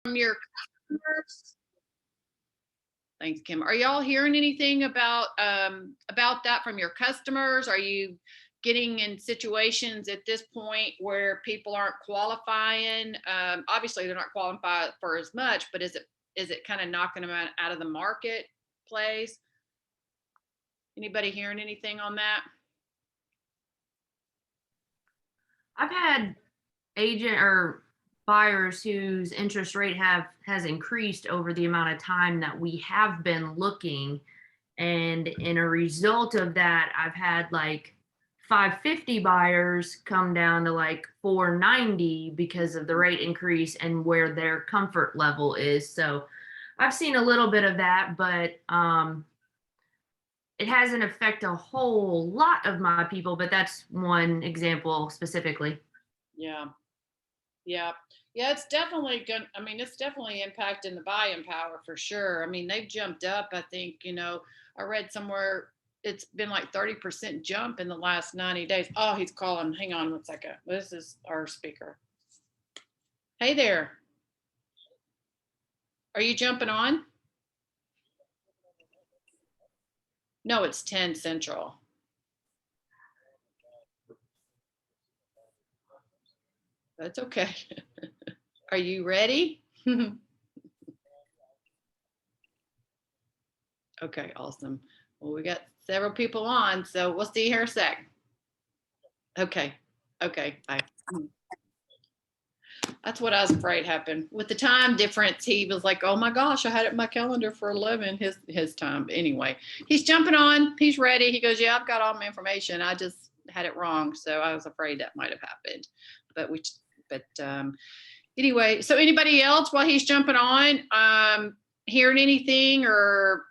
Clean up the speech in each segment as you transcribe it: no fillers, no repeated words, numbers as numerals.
from your customers? Thanks, Kim. Are y'all hearing anything about that from your customers? Are you getting in situations at this point where people aren't qualifying? Obviously, they're not qualified for as much, but is it kind of knocking them out of the marketplace? Anybody hearing anything on that? I've had agent or buyers whose interest rate has increased over the amount of time that we have been looking, and in a result of that, I've had like 550 buyers come down to like 490 because of the rate increase and where their comfort level is. So I've seen a little bit of that, but it hasn't affected a whole lot of my people, but that's one example specifically. Yeah. It's definitely good. I mean, it's definitely impacting the buying power for sure. I mean, they've jumped up. I think, I read somewhere it's been like 30% jump in the last 90 days. Oh, he's calling. Hang on 1 second. This is our speaker. Hey there. Are you jumping on? No, it's 10 Central. That's okay. Are you ready? Okay, awesome. Well, we got several people on, so we'll see you here in a sec. Okay, bye. That's what I was afraid happened. With the time difference, he was like, oh my gosh, I had it in my calendar for 11, his time. Anyway, he's jumping on, he's ready. He goes, yeah, I've got all my information. I just had it wrong. So I was afraid that might have happened. But anyway, so anybody else while he's jumping on, hearing anything or,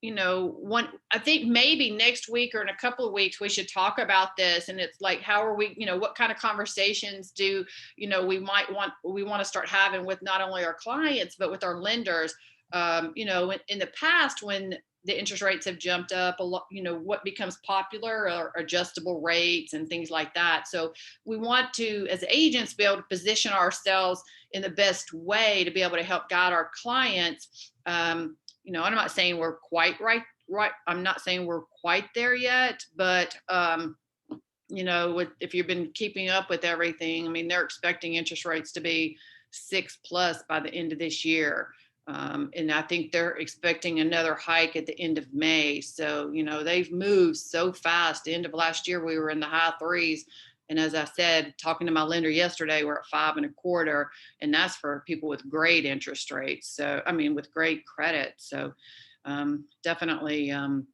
I think maybe next week or in a couple of weeks, we should talk about this. And it's like, how are we, what kind of conversations do, we want to start having with not only our clients, but with our lenders. In the past, when the interest rates have jumped up a lot, what becomes popular are adjustable rates and things like that. So we want to, as agents, be able to position ourselves in the best way to be able to help guide our clients. I'm not saying we're quite right. I'm not saying we're quite there yet, but, if you've been keeping up with everything, I mean, they're expecting interest rates to be 6+ by the end of this year. And I think they're expecting another hike at the end of May. So, they've moved so fast. The end of last year, we were in the high 3s. And as I said, talking to my lender yesterday, we're at 5.25, and that's for people with great interest rates. So, I mean, with great credit. So, definitely going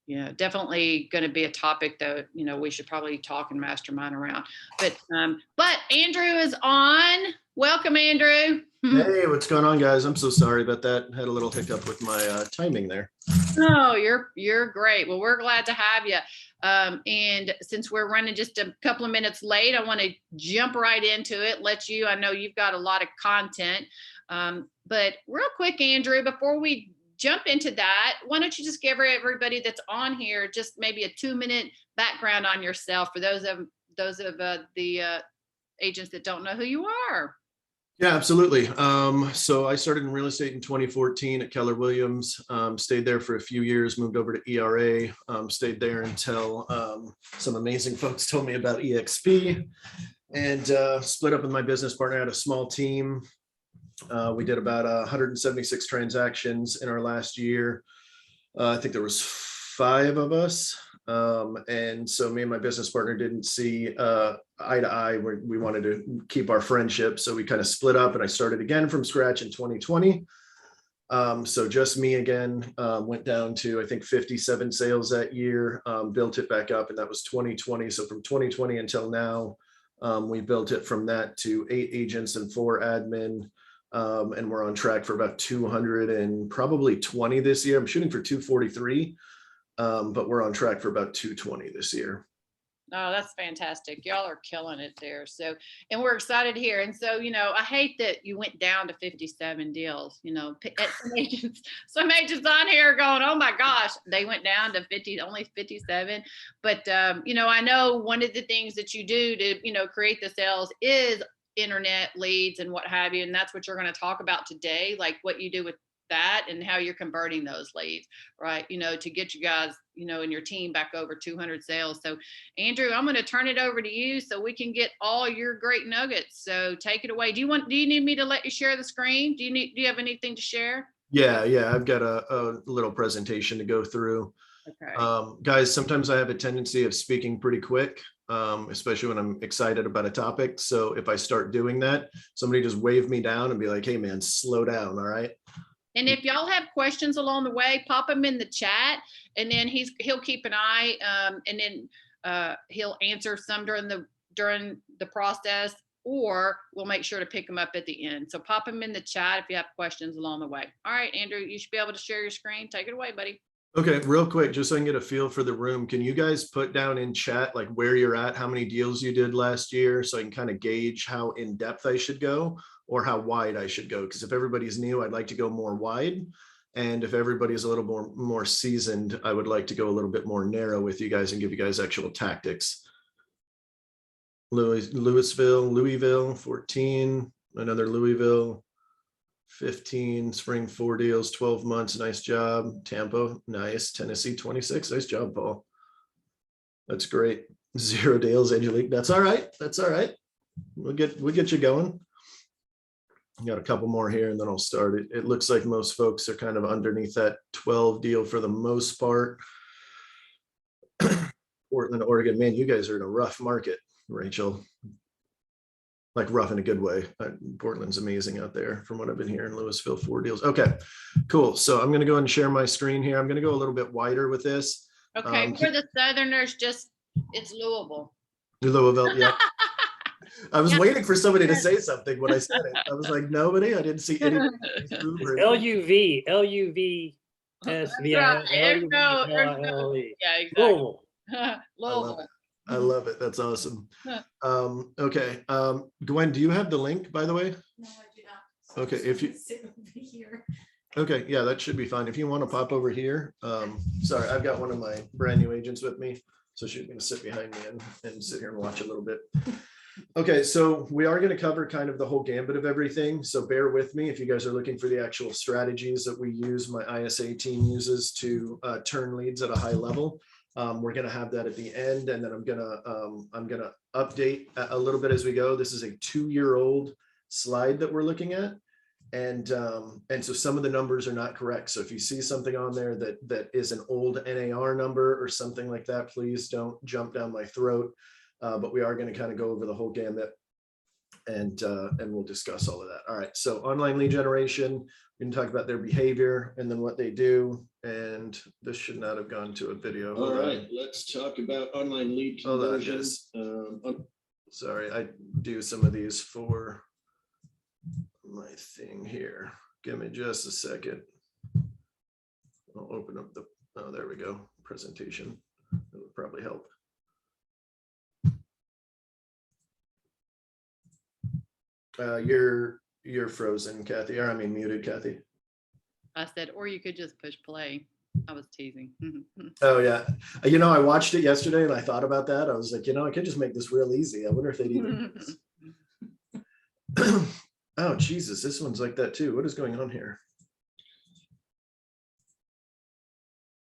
to be a topic that, we should probably talk and mastermind around. But Andrew is on. Welcome, Andrew. Hey, what's going on, guys? I'm so sorry about that. Had a little hiccup with my timing there. No, you're great. Well, we're glad to have you. And since we're running just a couple of minutes late, I want to jump right into it. I know you've got a lot of content. But real quick, Andrew, before we jump into that, why don't you just give everybody that's on here just maybe a 2-minute background on yourself for those of the agents that don't know who you are. Yeah, absolutely. So I started in real estate in 2014 at Keller Williams, stayed there for a few years, moved over to ERA, stayed there until some amazing folks told me about EXP, and split up with my business partner. I had a small team. We did about 176 transactions in our last year. I think there was 5 of us. And so me and my business partner didn't see eye to eye. We wanted to keep our friendship. So we kind of split up, and I started again from scratch in 2020. So just me again, went down to, I think, 57 sales that year, built it back up, and that was 2020. So from 2020 until now, we built it from that to 8 agents and 4 admin. And we're on track for about 200 and probably 20 this year. I'm shooting for 243. But we're on track for about 220 this year. Oh, that's fantastic. Y'all are killing it there. So, and we're excited here. And so, I hate that you went down to 57 deals, some agents on here going, oh my gosh, they went down to only 57. But, I know one of the things that you do to, create the sales is internet leads and what have you. And that's what you're going to talk about today, like what you do with that and how you're converting those leads, right? To get you guys, and your team back over 200 sales. So Andrew, I'm going to turn it over to you so we can get all your great nuggets. So take it away. Do you need me to let you share the screen? Do you have anything to share? Yeah. I've got a little presentation to go through. Okay. Guys, sometimes I have a tendency of speaking pretty quick, especially when I'm excited about a topic. So if I start doing that, somebody just wave me down and be like, hey man, slow down. All right. And if y'all have questions along the way, pop them in the chat, and then he'll keep an eye, and then he'll answer some during the process, or we'll make sure to pick them up at the end. So pop them in the chat if you have questions along the way. All right, Andrew, you should be able to share your screen. Take it away, buddy. Okay, real quick, just so I can get a feel for the room, can you guys put down in chat like where you're at, how many deals you did last year, so I can kind of gauge how in depth I should go or how wide I should go? Because if everybody's new, I'd like to go more wide. And if everybody's a little more seasoned, I would like to go a little bit more narrow with you guys and give you guys actual tactics. Louisville, 14, another Louisville. 15, spring 4 deals, 12 months, nice job. Tampa, nice. Tennessee, 26, nice job, Paul. That's great. 0 deals, Angelique. That's all right. We'll get you going. Got a couple more here and then I'll start it. It looks like most folks are kind of underneath that 12 deal for the most part. Portland, Oregon, man, you guys are in a rough market, Rachel. Like rough in a good way. Portland's amazing out there from what I've been hearing. Louisville, 4 deals. Okay, cool. So I'm going to go ahead and share my screen here. I'm going to go a little bit wider with this. Okay, for the Southerners, it's Louisville. Louisville, yeah. I was waiting for somebody to say something when I said it. I was like, nobody. I didn't see anybody. LUV. Yeah, exactly. Louisville. I love it. That's awesome. Okay. Gwen, do you have the link, by the way? No, I do not. Okay. If you sit over here. Okay, yeah, that should be fine. If you want to pop over here. Sorry, I've got one of my brand new agents with me. So she's going to sit behind me and sit here and watch a little bit. Okay, so we are going to cover kind of the whole gambit of everything. So bear with me if you guys are looking for the actual strategies that we use, my ISA team uses to turn leads at a high level. We're going to have that at the end, and then I'm gonna update a little bit as we go. This is a 2-year-old slide that we're looking at, and so some of the numbers are not correct. So if you see something on there that is an old NAR number or something like that, please don't jump down my throat. But we are going to kind of go over the whole gamut, and we'll discuss all of that. All right. So online lead generation. We can talk about their behavior and then what they do. And this should not have gone to a video. All right, let's talk about online lead conversion. Sorry, I do some of these for my thing here. Give me just a second. I'll open up the, oh, there we go, presentation. That would probably help. You're frozen, Kathy, or I mean muted, Kathy. I said, or you could just push play. I was teasing. Oh yeah. I watched it yesterday and I thought about that. I was like, I could just make this real easy. I wonder if they'd even do this. Oh, Jesus, this one's like that too. What is going on here?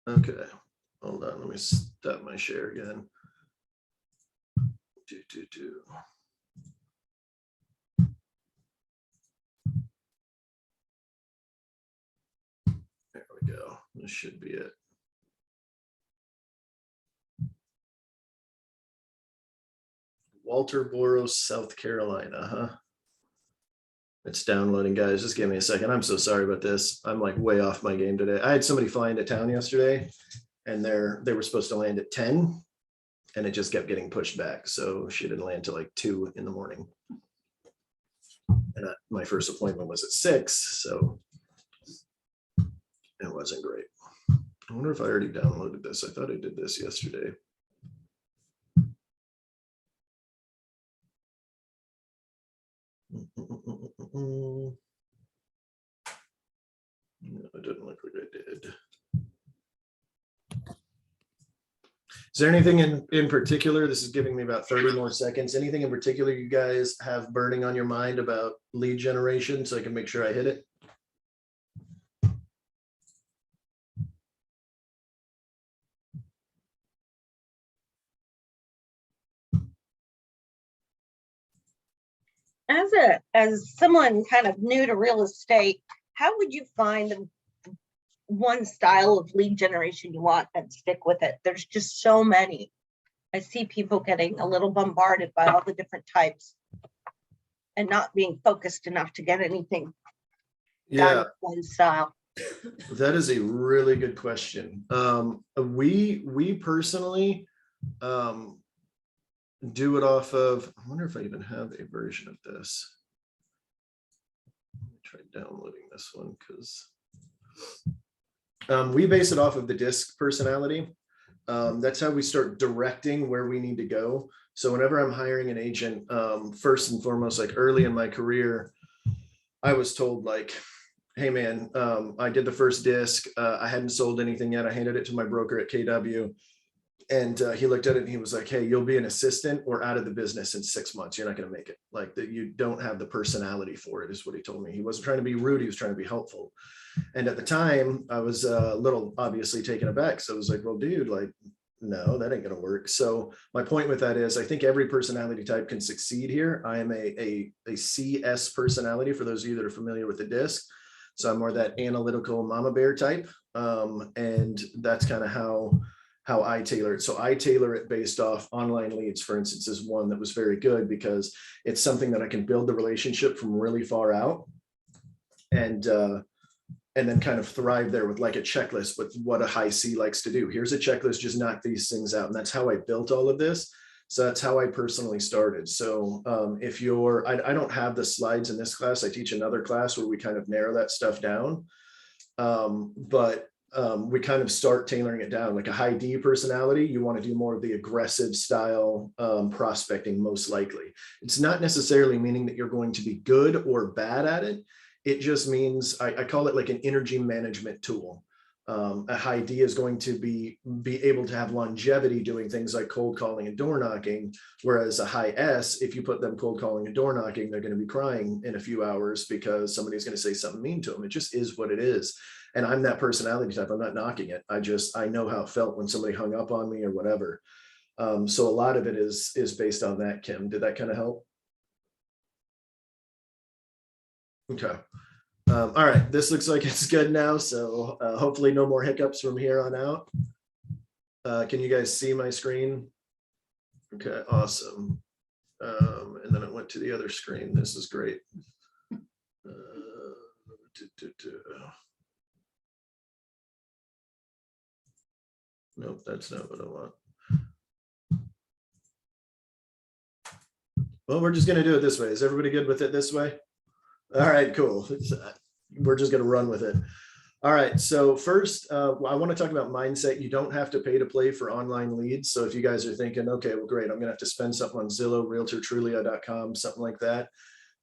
Okay, hold on. Let me stop my share again. There we go. This should be it. Walterboro, South Carolina, huh? It's downloading, guys. Just give me a second. I'm so sorry about this. I'm like way off my game today. I had somebody fly into town yesterday and they were supposed to land at 10 and it just kept getting pushed back. So she didn't land till like 2 in the morning. And my first appointment was at 6. So it wasn't great. I wonder if I already downloaded this. I thought I did this yesterday. No, it didn't look like I did. Is there anything in particular? This is giving me about 30 more seconds. Anything in particular you guys have burning on your mind about lead generation so I can make sure I hit it? As someone kind of new to real estate, how would you find the one style of lead generation you want and stick with it? There's just so many. I see people getting a little bombarded by all the different types and not being focused enough to get anything done with one style. That is a really good question. We personally do it off of, I wonder if I even have a version of this. Let me try downloading this one because we base it off of the DISC personality. That's how we start directing where we need to go. So whenever I'm hiring an agent, first and foremost, like early in my career, I was told like, hey man, I did the first DISC. I hadn't sold anything yet. I handed it to my broker at KW. And he looked at it and he was like, hey, you'll be an assistant or out of the business in 6 months. You're not going to make it. Like that, you don't have the personality for it, is what he told me. He wasn't trying to be rude. He was trying to be helpful. And at the time, I was a little obviously taken aback. So I was like, well, dude, like, no, that ain't going to work. So my point with that is I think every personality type can succeed here. I am a CS personality for those of you that are familiar with the DISC. So I'm more that analytical mama bear type. And that's kind of how I tailor it. So I tailor it based off online leads, for instance, is one that was very good because it's something that I can build the relationship from really far out and then kind of thrive there with like a checklist with what a high C likes to do. Here's a checklist, just knock these things out. And that's how I built all of this. So that's how I personally started. So if you're, I don't have the slides in this class. I teach another class where we kind of narrow that stuff down. We kind of start tailoring it down. Like a high D personality, you want to do more of the aggressive style prospecting, most likely. It's not necessarily meaning that you're going to be good or bad at it. It just means, I call it like an energy management tool. A high D is going to be able to have longevity doing things like cold calling and door knocking, whereas a high S, if you put them cold calling and door knocking, they're going to be crying in a few hours because somebody's going to say something mean to them. It just is what it is. And I'm that personality type. I'm not knocking it. I know how it felt when somebody hung up on me or whatever. So a lot of it is based on that, Kim. Did that kind of help? Okay. All right, this looks like it's good now. So hopefully no more hiccups from here on out. Can you guys see my screen? Okay, awesome. And then it went to the other screen. This is great. Nope, that's not what I want. Well, we're just going to do it this way. Is everybody good with it this way? All right, cool. We're just going to run with it. All right. So first, I want to talk about mindset. You don't have to pay to play for online leads. So if you guys are thinking, okay, well, great, I'm going to have to spend something on Zillow, RealtorTrulia.com, something like that.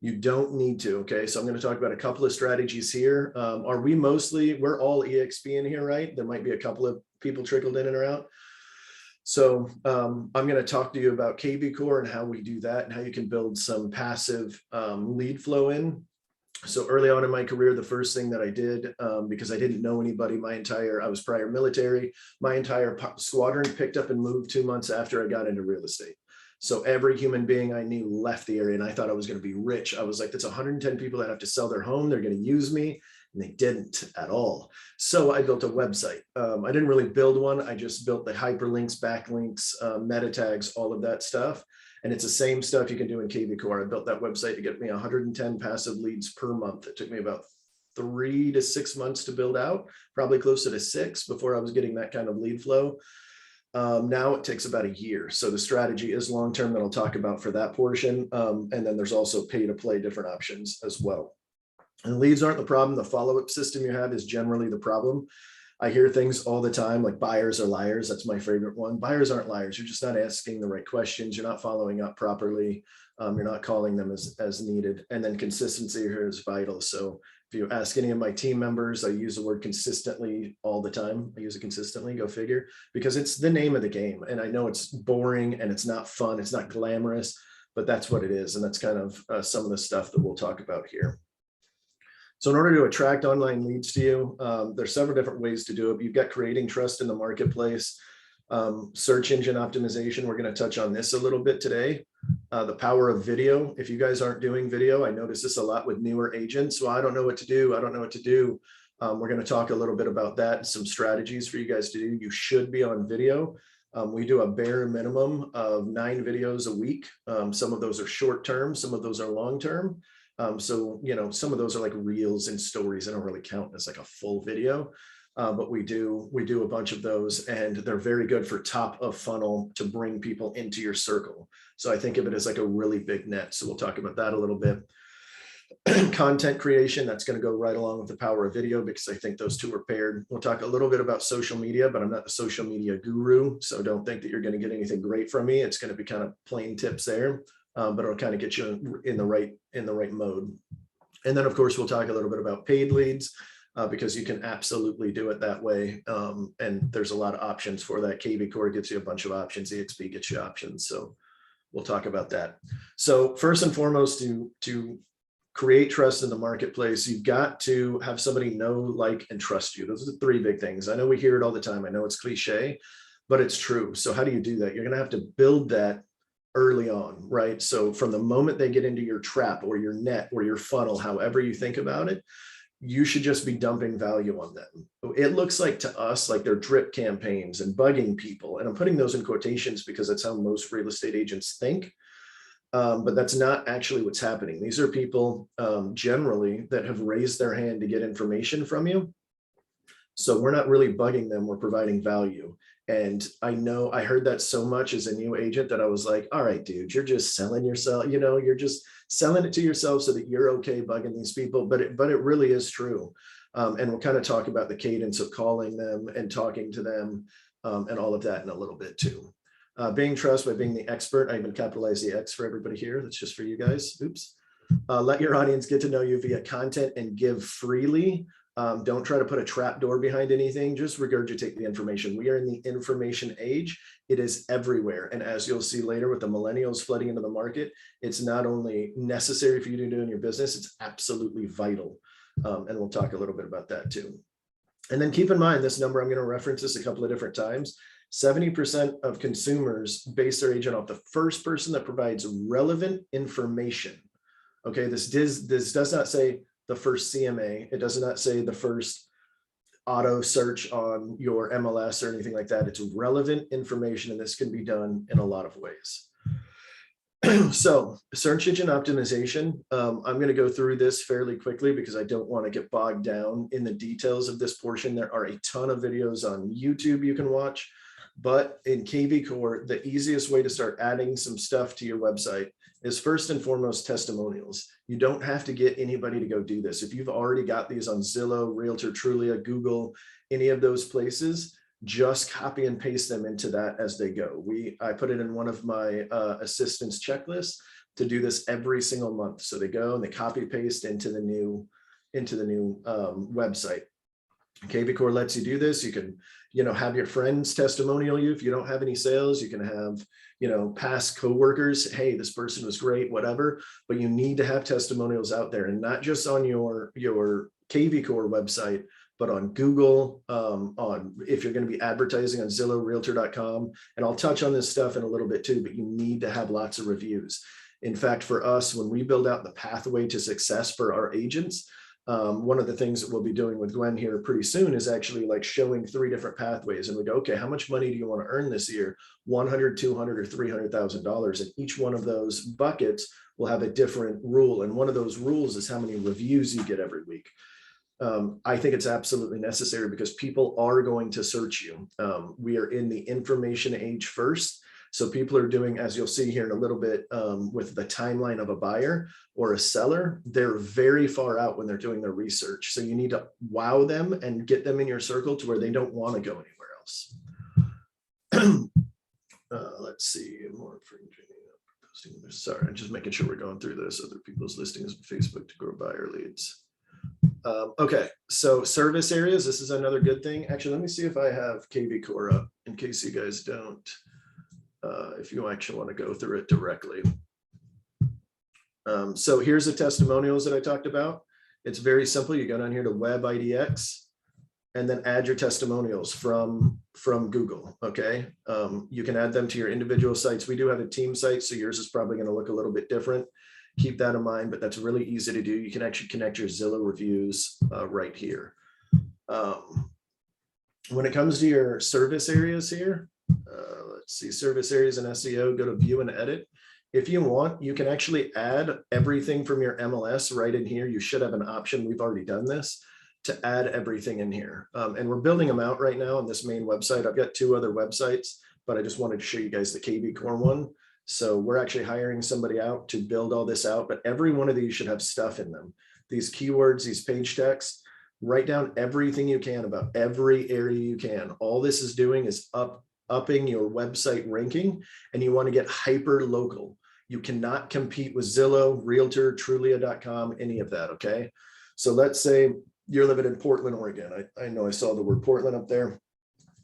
You don't need to. Okay. So I'm going to talk about a couple of strategies here. We're all EXP in here, right? There might be a couple of people trickled in and out. So I'm going to talk to you about KV Core and how we do that and how you can build some passive lead flow in. So early on in my career, the first thing that I did, because I didn't know anybody, I was prior military, my entire squadron picked up and moved 2 months after I got into real estate. So every human being I knew left the area and I thought I was going to be rich. I was like, that's 110 people that have to sell their home. They're going to use me. And they didn't at all. So I built a website. I didn't really build one. I just built the hyperlinks, backlinks, meta tags, all of that stuff. And it's the same stuff you can do in KV Core. I built that website to get me 110 passive leads per month. It took me about 3 to 6 months to build out, probably closer to 6 before I was getting that kind of lead flow. Now it takes about a year. So the strategy is long-term that I'll talk about for that portion. And then there's also pay to play different options as well. And leads aren't the problem. The follow-up system you have is generally the problem. I hear things all the time like buyers are liars. That's my favorite one. Buyers aren't liars. You're just not asking the right questions. You're not following up properly. You're not calling them as needed. And then consistency here is vital. So If you ask any of my team members, I use the word consistently all the time. I use it consistently, go figure, because it's the name of the game. And I know it's boring and it's not fun, it's not glamorous, but that's what it is. And that's kind of some of the stuff that we'll talk about here. So in order to attract online leads to you, there's several different ways to do it. You've got creating trust in the marketplace, search engine optimization. We're going to touch on this a little bit today. The power of video. If you guys aren't doing video, I notice this a lot with newer agents. Well, I don't know what to do. I don't know what to do. We're going to talk a little bit about that and some strategies for you guys to do. You should be on video. We do a bare minimum of 9 videos a week. Some of those are short term, some of those are long term. So, you know, some of those are like reels and stories. I don't really count as like a full video, but we do a bunch of those, and they're very good for top of funnel to bring people into your circle. So I think of it as like a really big net. So we'll talk about that a little bit. Content creation, that's going to go right along with the power of video, because I think those two are paired. We'll talk a little bit about social media, but I'm not a social media guru, so don't think that you're going to get anything great from me. It's going to be kind of plain tips there, but it'll kind of get you in the right mode. And then of course we'll talk a little bit about paid leads, because you can absolutely do it that way. And there's a lot of options for that. KV Core gets you a bunch of options, EXP gets you options, so we'll talk about that. So first and foremost, to create trust in the marketplace, you've got to have somebody know, like, and trust you. Those are the 3 big things. I know we hear it all the time. I know it's cliche, but it's true. So how do you do that? You're going to have to build that early on, right? So from the moment they get into your trap or your net or your funnel, however you think about it, you should just be dumping value on them. It looks like to us like they're drip campaigns and bugging people. And I'm putting those in quotations because that's how most real estate agents think. But that's not actually what's happening. These are people generally that have raised their hand to get information from you. So we're not really bugging them, we're providing value. And I know I heard that so much as a new agent that I was like, all right, dude, you're just selling yourself, you know, you're just selling it to yourself so that you're okay bugging these people. But it really is true. And we'll kind of talk about the cadence of calling them and talking to them and all of that in a little bit too. Being trust by being the expert. I even capitalize the X for everybody here. That's just for you guys. Oops. Let your audience get to know you via content and give freely. Don't try to put a trap door behind anything. Just regurgitate the information. We are in the information age. It is everywhere. And as you'll see later with the millennials flooding into the market, it's not only necessary for you to do in your business, it's absolutely vital. And we'll talk a little bit about that too. And then keep in mind this number, I'm going to reference this a couple of different times. 70% of consumers base their agent off the first person that provides relevant information. Okay, this does not say the first CMA. It does not say the first auto search on your MLS or anything like that. It's relevant information, and this can be done in a lot of ways. So search engine optimization, I'm going to go through this fairly quickly because I don't want to get bogged down in the details of this portion. There are a ton of videos on YouTube you can watch. But in KV Core, the easiest way to start adding some stuff to your website is first and foremost testimonials. You don't have to get anybody to go do this. If you've already got these on Zillow, Realtor, Trulia, Google, any of those places, just copy and paste them into that as they go. I put it in one of my assistants checklists to do this every single month. So they go and they copy paste into the new website. KV Core lets you do this. You can, have your friends testimonial you. If you don't have any sales, you can have, past coworkers. Hey, this person was great, whatever. But you need to have testimonials out there, and not just on your KV Core website, but on Google, if you're going to be advertising on Zillow, Realtor.com. And I'll touch on this stuff in a little bit too, but you need to have lots of reviews. In fact, for us, when we build out the pathway to success for our agents, one of the things that we'll be doing with Gwen here pretty soon is actually like showing 3 different pathways. And we go, okay, how much money do you want to earn this year? 100, 200, or $300,000. And each one of those buckets will have a different rule. And one of those rules is how many reviews you get every week. I think it's absolutely necessary because people are going to search you. We are in the information age first. So people are doing, as you'll see here in a little bit, with the timeline of a buyer or a seller, they're very far out when they're doing their research. So you need to wow them and get them in your circle to where they don't want to go anywhere else. Let's see, more for sorry, I'm just making sure we're going through this. Other people's listings on Facebook to grow buyer leads. Okay, so service areas, this is another good thing. Actually, let me see if I have KV Core up in case you guys don't, if you actually want to go through it directly. So here's the testimonials that I talked about. It's very simple. You go down here to Web IDX and then add your testimonials from Google, okay? You can add them to your individual sites. We do have a team site, so yours is probably going to look a little bit different. Keep that in mind, but that's really easy to do. You can actually connect your Zillow reviews right here. When it comes to your service areas here, let's see, service areas and SEO, go to view and edit. If you want, you can actually add everything from your MLS right in here. You should have an option, we've already done this, to add everything in here. And we're building them out right now on this main website. I've got 2 other websites, but I just wanted to show you guys the KV Core one. So we're actually hiring somebody out to build all this out, but every one of these should have stuff in them. These keywords, these page text, write down everything you can about every area you can. All this is doing is upping your website ranking, and you want to get hyper local. You cannot compete with Zillow, Realtor, Trulia.com, any of that, okay? So let's say you're living in Portland, Oregon. I know I saw the word Portland up there.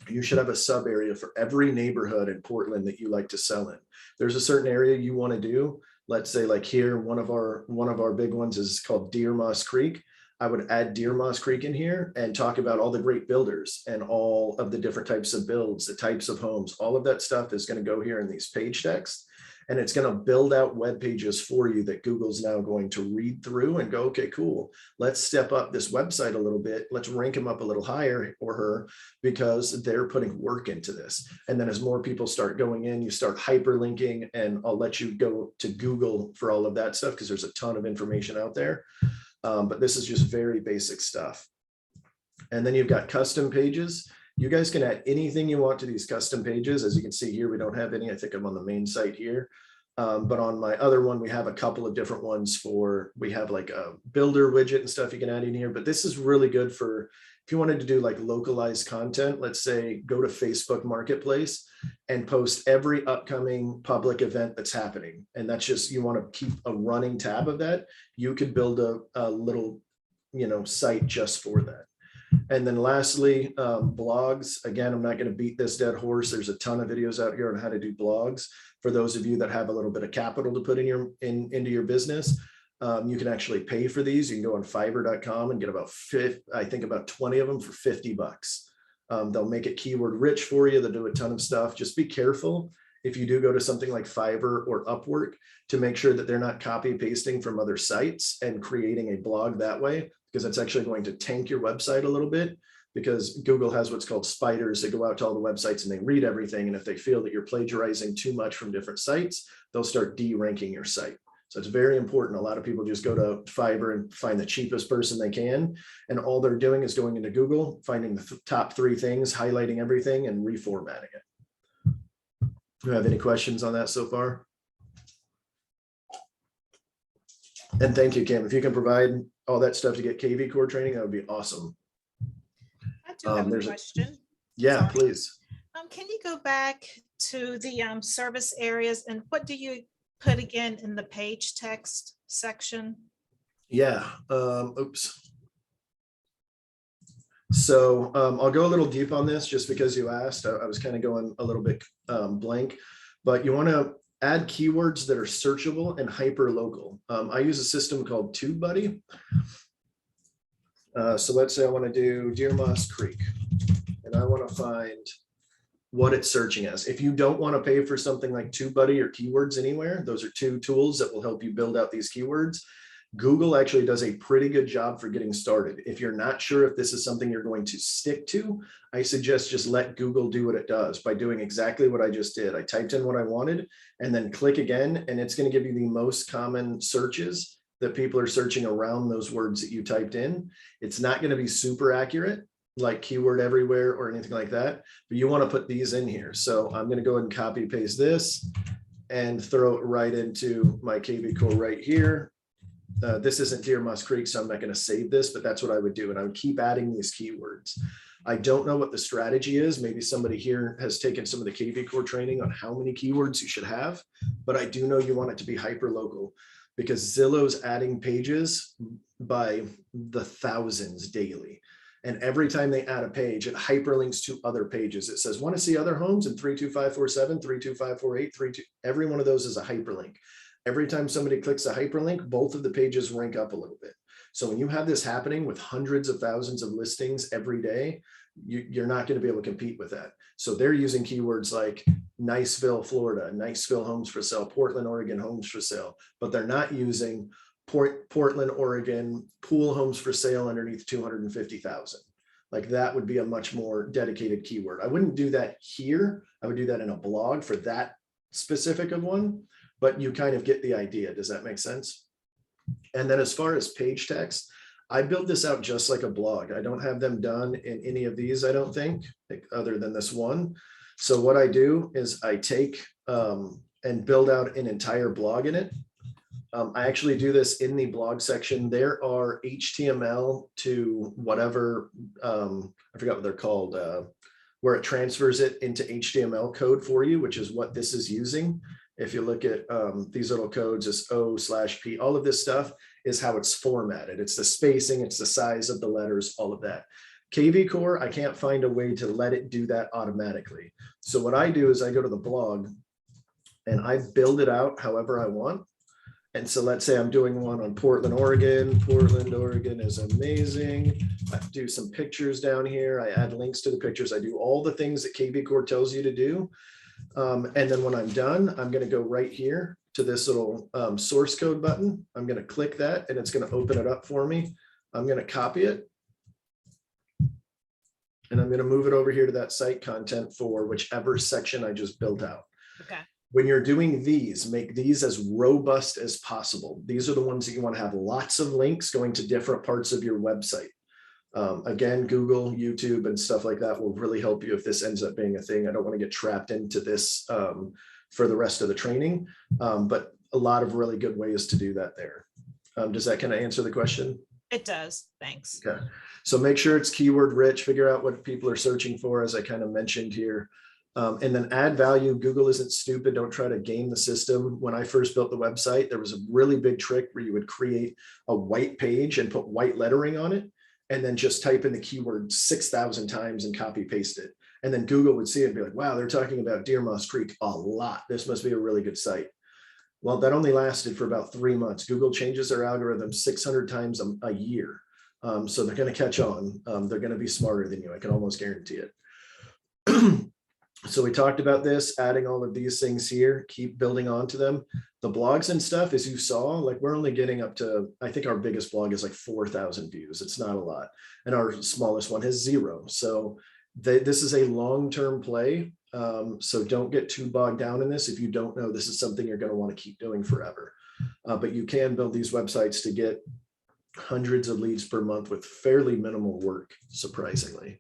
You should have a sub area for every neighborhood in Portland that you like to sell in. There's a certain area you want to do. Let's say like here, one of our big ones is called Deer Moss Creek. I would add Deer Moss Creek in here and talk about all the great builders and all of the different types of builds, the types of homes. All of that stuff is going to go here in these page text. And it's going to build out web pages for you that Google's now going to read through and go, okay, cool. Let's step up this website a little bit. Let's rank him up a little higher or her, because they're putting work into this. And then as more people start going in, you start hyperlinking, and I'll let you go to Google for all of that stuff because there's a ton of information out there. But this is just very basic stuff. And then you've got custom pages. You guys can add anything you want to these custom pages. As you can see here, we don't have any. I think I'm on the main site here. But on my other one, we have a couple of different ones for, we have like a builder widget and stuff you can add in here. But this is really good for if you wanted to do like localized content. Let's say go to Facebook Marketplace and post every upcoming public event that's happening. And that's just, you want to keep a running tab of that. You could build a little, site just for that. And then lastly, blogs. Again, I'm not going to beat this dead horse. There's a ton of videos out here on how to do blogs. For those of you that have a little bit of capital to put into your business, you can actually pay for these. You can go on Fiverr.com and get about 20 of them for $50. They'll make it keyword rich for you. They'll do a ton of stuff. Just be careful if you do go to something like Fiverr or Upwork to make sure that they're not copy pasting from other sites and creating a blog that way, because it's actually going to tank your website a little bit, because Google has what's called spiders. They go out to all the websites and they read everything. And if they feel that you're plagiarizing too much from different sites, they'll start de-ranking your site. So it's very important. A lot of people just go to Fiverr and find the cheapest person they can. And all they're doing is going into Google, finding the top 3 things, highlighting everything and reformatting it. Do you have any questions on that so far? And thank you, Kim. If you can provide all that stuff to get KV Core training, that would be awesome. I do have a question. Yeah, Sorry. please. Can you go back to the service areas, and what do you put again in the page text section? Yeah. Oops. So I'll go a little deep on this just because you asked. I was kind of going a little bit blank, but you want to add keywords that are searchable and hyper local. I use a system called TubeBuddy. So let's say I want to do Deer Moss Creek, and I want to find what it's searching as. If you don't want to pay for something like TubeBuddy or Keywords Anywhere, those are 2 tools that will help you build out these keywords. Google actually does a pretty good job for getting started. If you're not sure if this is something you're going to stick to, I suggest just let Google do what it does by doing exactly what I just did. I typed in what I wanted and then click again, and it's going to give you the most common searches that people are searching around those words that you typed in. It's not going to be super accurate like Keyword Everywhere or anything like that, but you want to put these in here. So I'm going to go ahead and copy paste this and throw it right into my KV Core right here. This isn't Deer Moss Creek, so I'm not going to save this, but that's what I would do. And I would keep adding these keywords. I don't know what the strategy is. Maybe somebody here has taken some of the KV Core training on how many keywords you should have, but I do know you want it to be hyper local. because Zillow's adding pages by the thousands daily. And every time they add a page, it hyperlinks to other pages. It says, want to see other homes in 32547, 32548, 32. Every one of those is a hyperlink. Every time somebody clicks a hyperlink, both of the pages rank up a little bit. So when you have this happening with hundreds of thousands of listings every day, you're not going to be able to compete with that. So they're using keywords like Niceville, Florida, Niceville homes for sale, Portland, Oregon homes for sale, but they're not using Portland, Oregon pool homes for sale underneath 250,000. Like that would be a much more dedicated keyword. I wouldn't do that here. I would do that in a blog for that specific of one, but you kind of get the idea. Does that make sense? And then as far as page text, I build this out just like a blog. I don't have them done in any of these, I don't think, like, other than this one. So what I do is I take and build out an entire blog in it. I actually do this in the blog section. There are HTML to whatever, I forgot what they're called, where it transfers it into HTML code for you, which is what this is using. If you look at these little codes, it's O/P, all of this stuff is how it's formatted. It's the spacing, it's the size of the letters, all of that. KV Core, I can't find a way to let it do that automatically. So what I do is I go to the blog and I build it out however I want. And so let's say I'm doing one on Portland, Oregon. Portland, Oregon is amazing. I do some pictures down here. I add links to the pictures. I do all the things that KV Core tells you to do. And then when I'm done, I'm going to go right here to this little source code button. I'm going to click that and it's going to open it up for me. I'm going to copy it. And I'm going to move it over here to that site content for whichever section I just built out. Okay. When you're doing these, make these as robust as possible. These are the ones that you want to have lots of links going to different parts of your website. Again, Google, YouTube, and stuff like that will really help you if this ends up being a thing. I don't want to get trapped into this for the rest of the training, but a lot of really good ways to do that there. Does that kind of answer the question? It does. Thanks. Okay. So make sure it's keyword rich, figure out what people are searching for, as I kind of mentioned here. And then add value. Google isn't stupid. Don't try to game the system. When I first built the website, there was a really big trick where you would create a white page and put white lettering on it, and then just type in the keyword 6,000 times and copy paste it. And then Google would see it and be like, wow, they're talking about Deer Moss Creek a lot. This must be a really good site. Well, that only lasted for about 3 months. Google changes their algorithm 600 times a year. So they're going to catch on. They're going to be smarter than you. I can almost guarantee it. So we talked about this, adding all of these things here, keep building onto them. The blogs and stuff, as you saw, like we're only getting up to, I think our biggest blog is like 4,000 views. It's not a lot. And our smallest one has 0. So this is a long-term play. So don't get too bogged down in this. If you don't know, this is something you're going to want to keep doing forever. But you can build these websites to get hundreds of leads per month with fairly minimal work, surprisingly.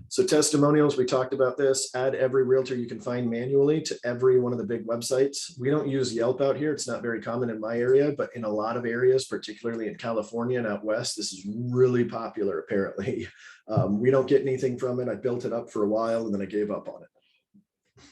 So testimonials, we talked about this. Add every realtor you can find manually to every one of the big websites. We don't use Yelp out here. It's not very common in my area, but in a lot of areas, particularly in California and out west, this is really popular apparently. We don't get anything from it. I built it up for a while and then I gave up on it.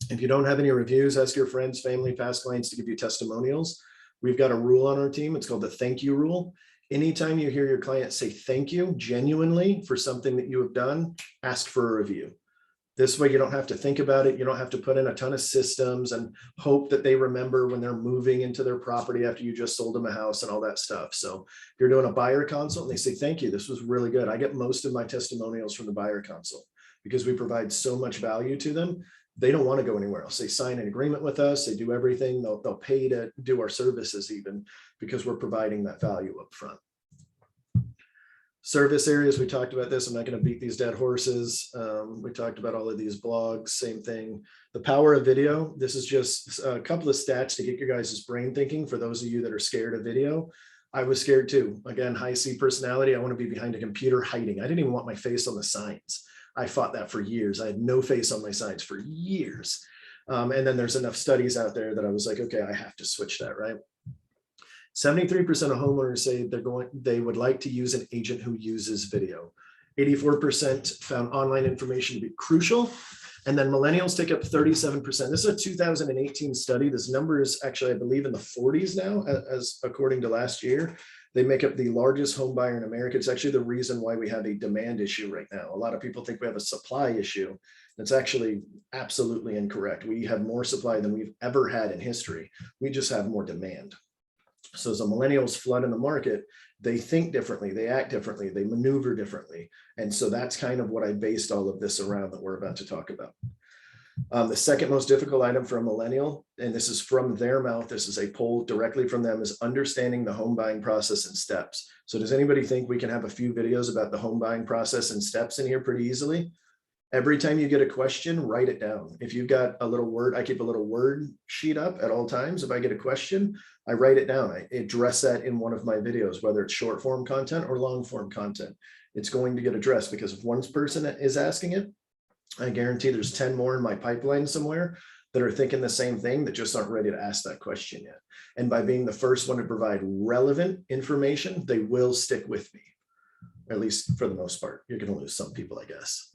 If you don't have any reviews, ask your friends, family, past clients to give you testimonials. We've got a rule on our team. It's called the thank you rule. Anytime you hear your client say thank you genuinely for something that you have done, ask for a review. This way you don't have to think about it. You don't have to put in a ton of systems and hope that they remember when they're moving into their property after you just sold them a house and all that stuff. So if you're doing a buyer consult and they say, thank you, this was really good. I get most of my testimonials from the buyer consult because we provide so much value to them. They don't want to go anywhere else. They sign an agreement with us. They do everything. They'll pay to do our services even because we're providing that value up front. Service areas, we talked about this. I'm not going to beat these dead horses. We talked about all of these blogs, same thing. The power of video. This is just a couple of stats to get your guys' brain thinking for those of you that are scared of video. I was scared too. Again, high C personality. I want to be behind a computer hiding. I didn't even want my face on the signs. I fought that for years. I had no face on my signs for years. And then there's enough studies out there that I was like, okay, I have to switch that, right? 73% of homeowners say they would like to use an agent who uses video. 84% found online information to be crucial. And then millennials take up 37%. This is a 2018 study. This number is actually, I believe, in the 40s now, as according to last year. They make up the largest home buyer in America. It's actually the reason why we have a demand issue right now. A lot of people think we have a supply issue. It's actually absolutely incorrect. We have more supply than we've ever had in history. We just have more demand. So as the millennials flood in the market, they think differently, they act differently, they maneuver differently. And so that's kind of what I based all of this around that we're about to talk about. The second most difficult item for a millennial, and this is from their mouth, this is a poll directly from them, is understanding the home buying process and steps. So does anybody think we can have a few videos about the home buying process and steps in here pretty easily? Every time you get a question, write it down. If you've got a little word, I keep a little word sheet up at all times. If I get a question, I write it down. I address that in one of my videos, whether it's short form content or long form content. It's going to get addressed because if one person is asking it, I guarantee there's 10 more in my pipeline somewhere that are thinking the same thing that just aren't ready to ask that question yet. And by being the first one to provide relevant information, they will stick with me, at least for the most part. You're going to lose some people, I guess.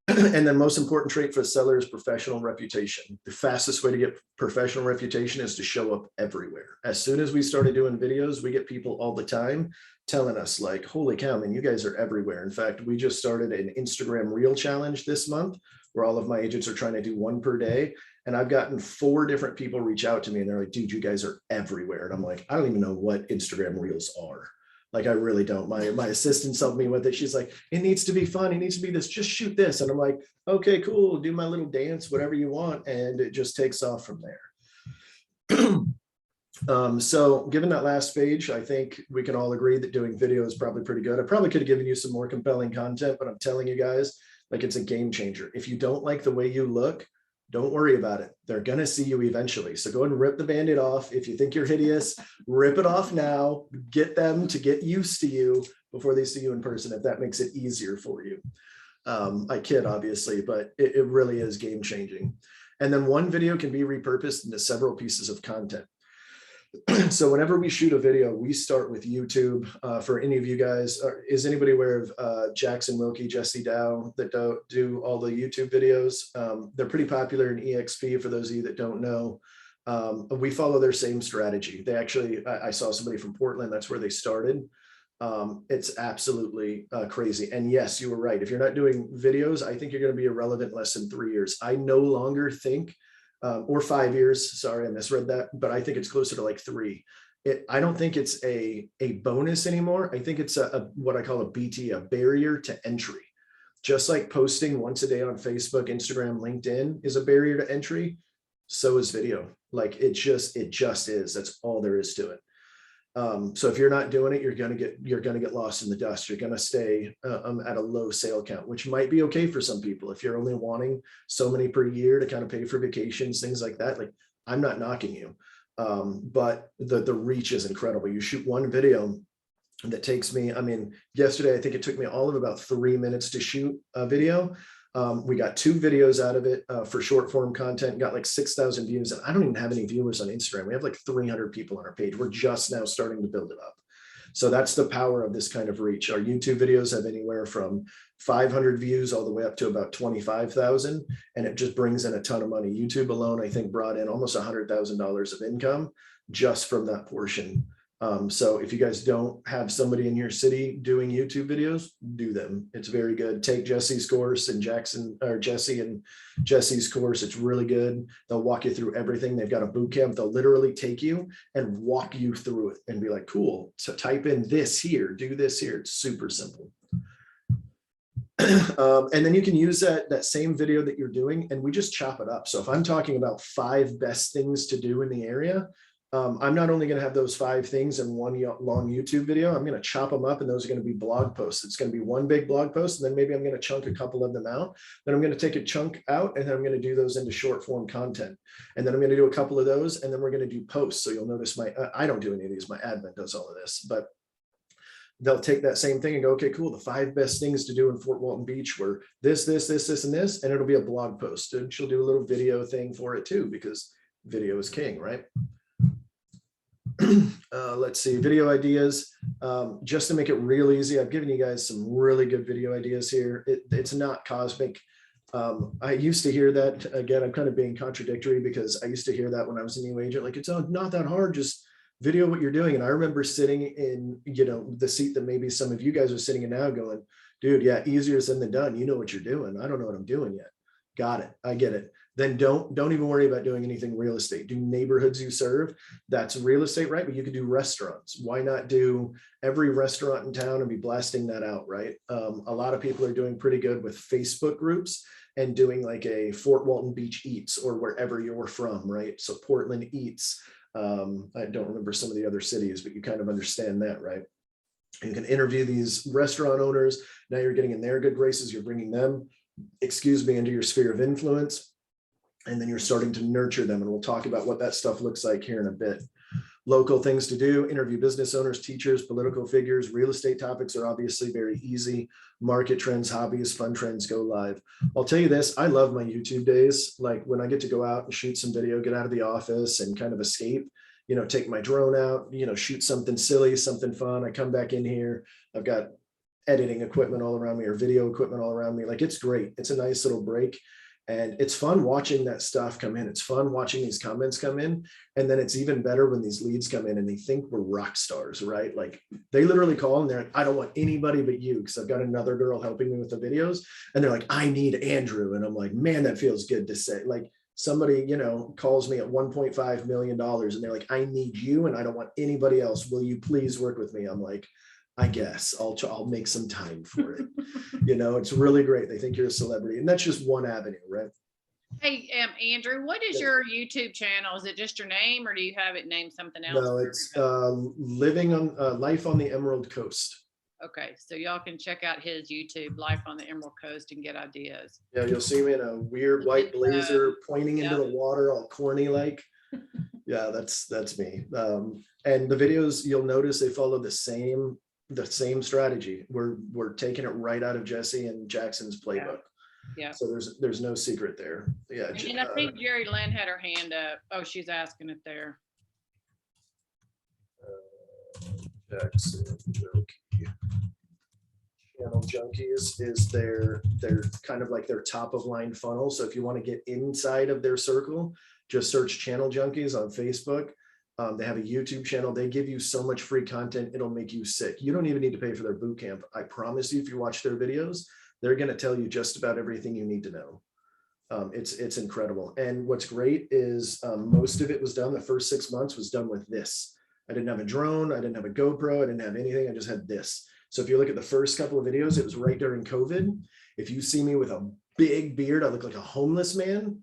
And then most important trait for a seller is professional reputation. The fastest way to get professional reputation is to show up everywhere. As soon as we started doing videos, we get people all the time telling us like, holy cow, man, you guys are everywhere. In fact, we just started an Instagram Reel challenge this month where all of my agents are trying to do one per day. And I've gotten 4 different people reach out to me and they're like, dude, you guys are everywhere. And I'm like, I don't even know what Instagram Reels are. Like, I really don't. My assistant's helped me with it. She's like, it needs to be fun. It needs to be this, just shoot this. And I'm like, okay, cool. Do my little dance, whatever you want. And it just takes off from there. So given that last page, I think we can all agree that doing video is probably pretty good. I probably could have given you some more compelling content, but I'm telling you guys, like, it's a game changer. If you don't like the way you look, don't worry about it. They're going to see you eventually. So go ahead and rip the Band-Aid off. If you think you're hideous, rip it off now. Get them to get used to you before they see you in person, if that makes it easier for you. I kid, obviously, but it really is game changing. And then one video can be repurposed into several pieces of content. So whenever we shoot a video, we start with YouTube. For any of you guys, is anybody aware of Jackson Wilkie, Jesse Dow, that do all the YouTube videos? They're pretty popular in EXP for those of you that don't know. We follow their same strategy. They actually, I saw somebody from Portland, that's where they started. It's absolutely crazy. And yes, you were right. If you're not doing videos, I think you're going to be irrelevant in less than 3 years. I no longer think or 5 years, sorry, I misread that, but I think it's closer to like 3. I don't think it's a bonus anymore. I think it's what I call a BT, a barrier to entry. Just like posting once a day on Facebook, Instagram, LinkedIn is a barrier to entry, so is video. Like it just is. That's all there is to it. So if you're not doing it, you're gonna get lost in the dust. You're gonna stay at a low sale count, which might be okay for some people. If you're only wanting so many per year to kind of pay for vacations, things like that, like I'm not knocking you, but the reach is incredible. You shoot one video that takes me, I mean, yesterday I think it took me all of about 3 minutes to shoot a video. We got 2 videos out of it for short form content, got like 6,000 views. And I don't even have any viewers on Instagram. We have like 300 people on our page. We're just now starting to build it up. So that's the power of this kind of reach. Our YouTube videos have anywhere from 500 views all the way up to about 25,000. And it just brings in a ton of money. YouTube alone, I think, brought in almost $100,000 of income just from that portion. So if you guys don't have somebody in your city doing YouTube videos, do them. It's very good. Take Jesse's course and Jesse and Jesse's course. It's really good. They'll walk you through everything. They've got a boot camp. They'll literally take you and walk you through it and be like, cool. So type in this here, do this here. It's super simple. And then you can use that same video that you're doing and we just chop it up. So if I'm talking about 5 best things to do in the area, I'm not only going to have those 5 things in one long YouTube video, I'm going to chop them up and those are going to be blog posts. It's going to be one big blog post and then maybe I'm going to chunk a couple of them out. Then I'm going to take a chunk out and then I'm going to do those into short form content. And then I'm going to do a couple of those and then we're going to do posts. So you'll notice I don't do any of these. My admin does all of this, but they'll take that same thing and go, okay, cool. The 5 best things to do in Fort Walton Beach were this, and this, and it'll be a blog post. And she'll do a little video thing for it too, because video is king, right? Let's see, video ideas. Just to make it real easy, I've given you guys some really good video ideas here. It's not cosmic I used to hear that, again, I'm kind of being contradictory because I used to hear that when I was a new agent, like, it's not that hard, just video what you're doing. And I remember sitting in, the seat that maybe some of you guys are sitting in now going, dude, yeah, easier said than done. You know what you're doing. I don't know what I'm doing yet. Got it. I get it. Then don't even worry about doing anything real estate. Do neighborhoods you serve. That's real estate, right? But you could do restaurants. Why not do every restaurant in town and be blasting that out, right? A lot of people are doing pretty good with Facebook groups and doing like a Fort Walton Beach Eats or wherever you're from, right? So Portland Eats. I don't remember some of the other cities, but you kind of understand that, right? You can interview these restaurant owners. Now you're getting in their good graces. You're bringing them, into your sphere of influence. And then you're starting to nurture them. And we'll talk about what that stuff looks like here in a bit. Local things to do: interview business owners, teachers, political figures. Real estate topics are obviously very easy. Market trends, hobbies, fun trends go live. I'll tell you this, I love my YouTube days. Like when I get to go out and shoot some video, get out of the office and kind of escape, take my drone out, shoot something silly, something fun. I come back in here. I've got editing equipment all around me or video equipment all around me. Like, it's great. It's a nice little break. And it's fun watching that stuff come in. It's fun watching these comments come in. And then it's even better when these leads come in and they think we're rock stars, right? Like they literally call and they're like, I don't want anybody but you, because I've got another girl helping me with the videos. And they're like, I need Andrew. And I'm like, man, that feels good to say. Like somebody, calls me at $1.5 million and they're like, I need you and I don't want anybody else. Will you please work with me? I'm like, I guess I'll make some time for it. It's really great. They think you're a celebrity, and that's just one avenue, right? Hey, Andrew, what is your YouTube channel? Is it just your name, or do you have it named something else? No, it's living on life on the Emerald Coast. Okay, so y'all can check out his YouTube, Life on the Emerald Coast, and get ideas. Yeah, you'll see me in a weird white blazer pointing into the water, all corny like. Yeah, that's me. And the videos, you'll notice they follow the same strategy. We're taking it right out of Jesse and Jackson's playbook. Yeah. So there's no secret there. Yeah. And I think Jerry Lynn had her hand up. Oh, she's asking it there. Jackson Channel Junkies is their kind of like their top of line funnel. So if you want to get inside of their circle, just search Channel Junkies on Facebook. They have a YouTube channel. They give you so much free content, it'll make you sick. You don't even need to pay for their boot camp. I promise you, if you watch their videos, they're going to tell you just about everything you need to know. It's incredible. And what's great is most of it was done, the first 6 months was done with this. I didn't have a drone. I didn't have a GoPro. I didn't have anything. I just had this. So if you look at the first couple of videos, it was right during COVID. If you see me with a big beard, I look like a homeless man.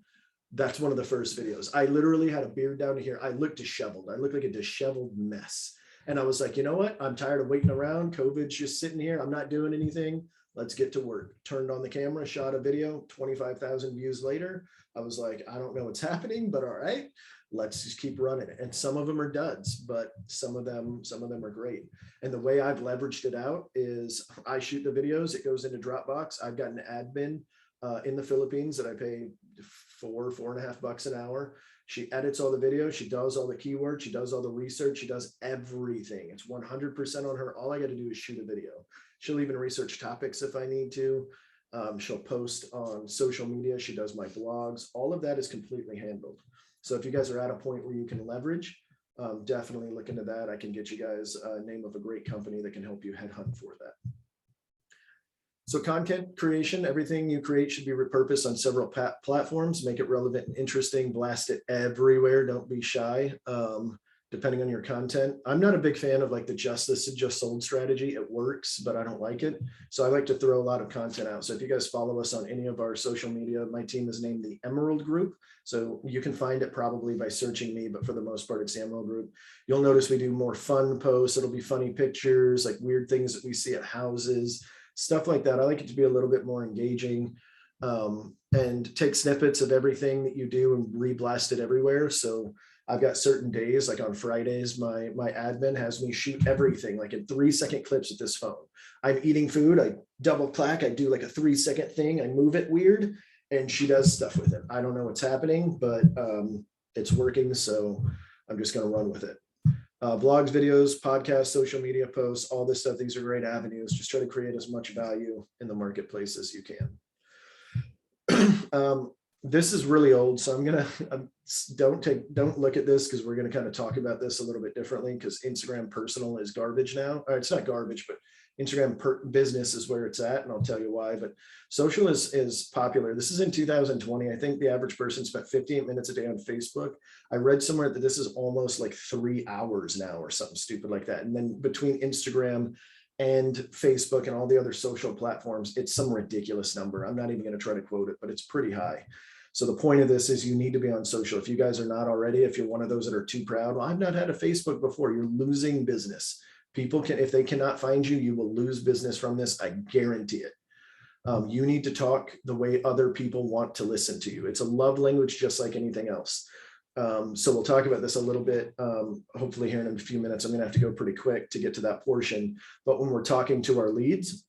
That's one of the first videos. I literally had a beard down to here. I looked disheveled. I looked like a disheveled mess. And I was like, you know what? I'm tired of waiting around. COVID's just sitting here. I'm not doing anything. Let's get to work. Turned on the camera, shot a video, 25,000 views later. I was like, I don't know what's happening, but all right, let's just keep running it. And some of them are duds, but some of them are great. And the way I've leveraged it out is I shoot the videos. It goes into Dropbox. I've got an admin in the Philippines that I pay $4.50 an hour. She edits all the videos. She does all the keywords. She does all the research. She does everything. It's 100% on her. All I got to do is shoot a video. She'll even research topics if I need to. She'll post on social media. She does my blogs. All of that is completely handled. So if you guys are at a point where you can leverage, definitely look into that. I can get you guys a name of a great company that can help you headhunt for that. So content creation, everything you create should be repurposed on several platforms. Make it relevant and interesting. Blast it everywhere. Don't be shy. Depending on your content. I'm not a big fan of like the just listed, just sold strategy. It works, but I don't like it. So I like to throw a lot of content out. So if you guys follow us on any of our social media, my team is named the Emerald Group. So you can find it probably by searching me, but for the most part, it's the Emerald Group. You'll notice we do more fun posts. It'll be funny pictures, like weird things that we see at houses, stuff like that. I like it to be a little bit more engaging and take snippets of everything that you do and re-blast it everywhere. So I've got certain days, like on Fridays, my admin has me shoot everything like in 3-second clips with this phone. I'm eating food, I double clack, I do like a 3-second thing, I move it weird, and she does stuff with it. I don't know what's happening, but it's working, so I'm just gonna run with it. Blogs, videos, podcasts, social media posts, all this stuff, these are great avenues. Just try to create as much value in the marketplace as you can. This is really old, so don't look at this because we're gonna kind of talk about this a little bit differently because Instagram personal is garbage now. Or it's not garbage, but Instagram business is where it's at, and I'll tell you why. But social is popular. This is in 2020. I think the average person spent 58 minutes a day on Facebook. I read somewhere that this is almost like 3 hours now or something stupid like that. And then between Instagram and Facebook and all the other social platforms, it's some ridiculous number. I'm not even going to try to quote it, but it's pretty high. So the point of this is you need to be on social. If you guys are not already, if you're one of those that are too proud, well, I've not had a Facebook before, you're losing business. People can, if they cannot find you, you will lose business from this. I guarantee it. You need to talk the way other people want to listen to you. It's a love language, just like anything else. So we'll talk about this a little bit, hopefully here in a few minutes. I'm going to have to go pretty quick to get to that portion. But when we're talking to our leads,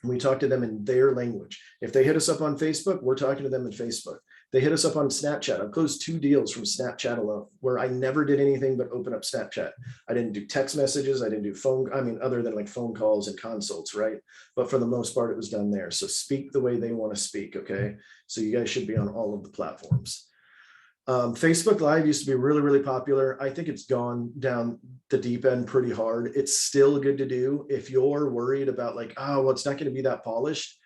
we talk to them in their language. If they hit us up on Facebook, we're talking to them in Facebook. They hit us up on Snapchat. I've closed 2 deals from Snapchat alone, where I never did anything but open up Snapchat. I didn't do text messages. I didn't do phone, other than like phone calls and consults, right? But for the most part, it was done there. So speak the way they want to speak, okay? So you guys should be on all of the platforms. Facebook Live used to be really, really popular. I think it's gone down the deep end pretty hard. It's still good to do. If you're worried about like, oh, well, it's not going to be that polished,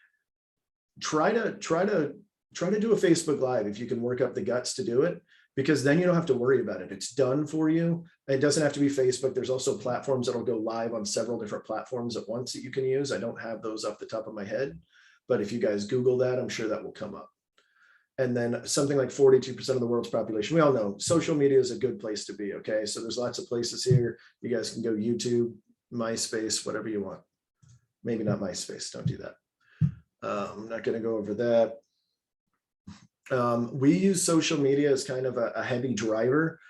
try to do a Facebook Live if you can work up the guts to do it, because then you don't have to worry about it. It's done for you. It doesn't have to be Facebook. There's also platforms that'll go live on several different platforms at once that you can use. I don't have those off the top of my head, but if you guys Google that, I'm sure that will come up. And then something like 42% of the world's population. We all know social media is a good place to be. Okay. So there's lots of places here. You guys can go YouTube, MySpace, whatever you want. Maybe not MySpace. Don't do that. I'm not going to go over that. We use social media as kind of a heavy driver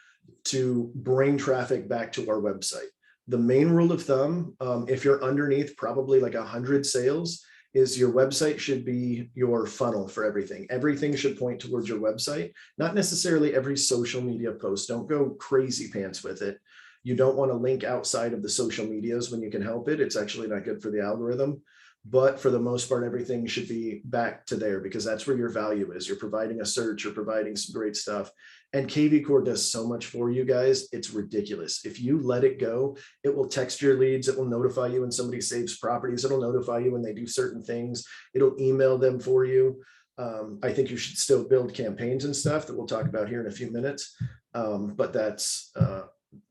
to bring traffic back to our website. The main rule of thumb, if you're underneath probably like 100 sales, is your website should be your funnel for everything. Everything should point towards your website, not necessarily every social media post. Don't go crazy pants with it. You don't want to link outside of the social medias when you can help it. It's actually not good for the algorithm. But for the most part, everything should be back to there because that's where your value is. You're providing a search, you're providing some great stuff. And KV Core does so much for you guys. It's ridiculous. If you let it go, it will text your leads. It will notify you when somebody saves properties. It'll notify you when they do certain things. It'll email them for you. I think you should still build campaigns and stuff that we'll talk about here in a few minutes. But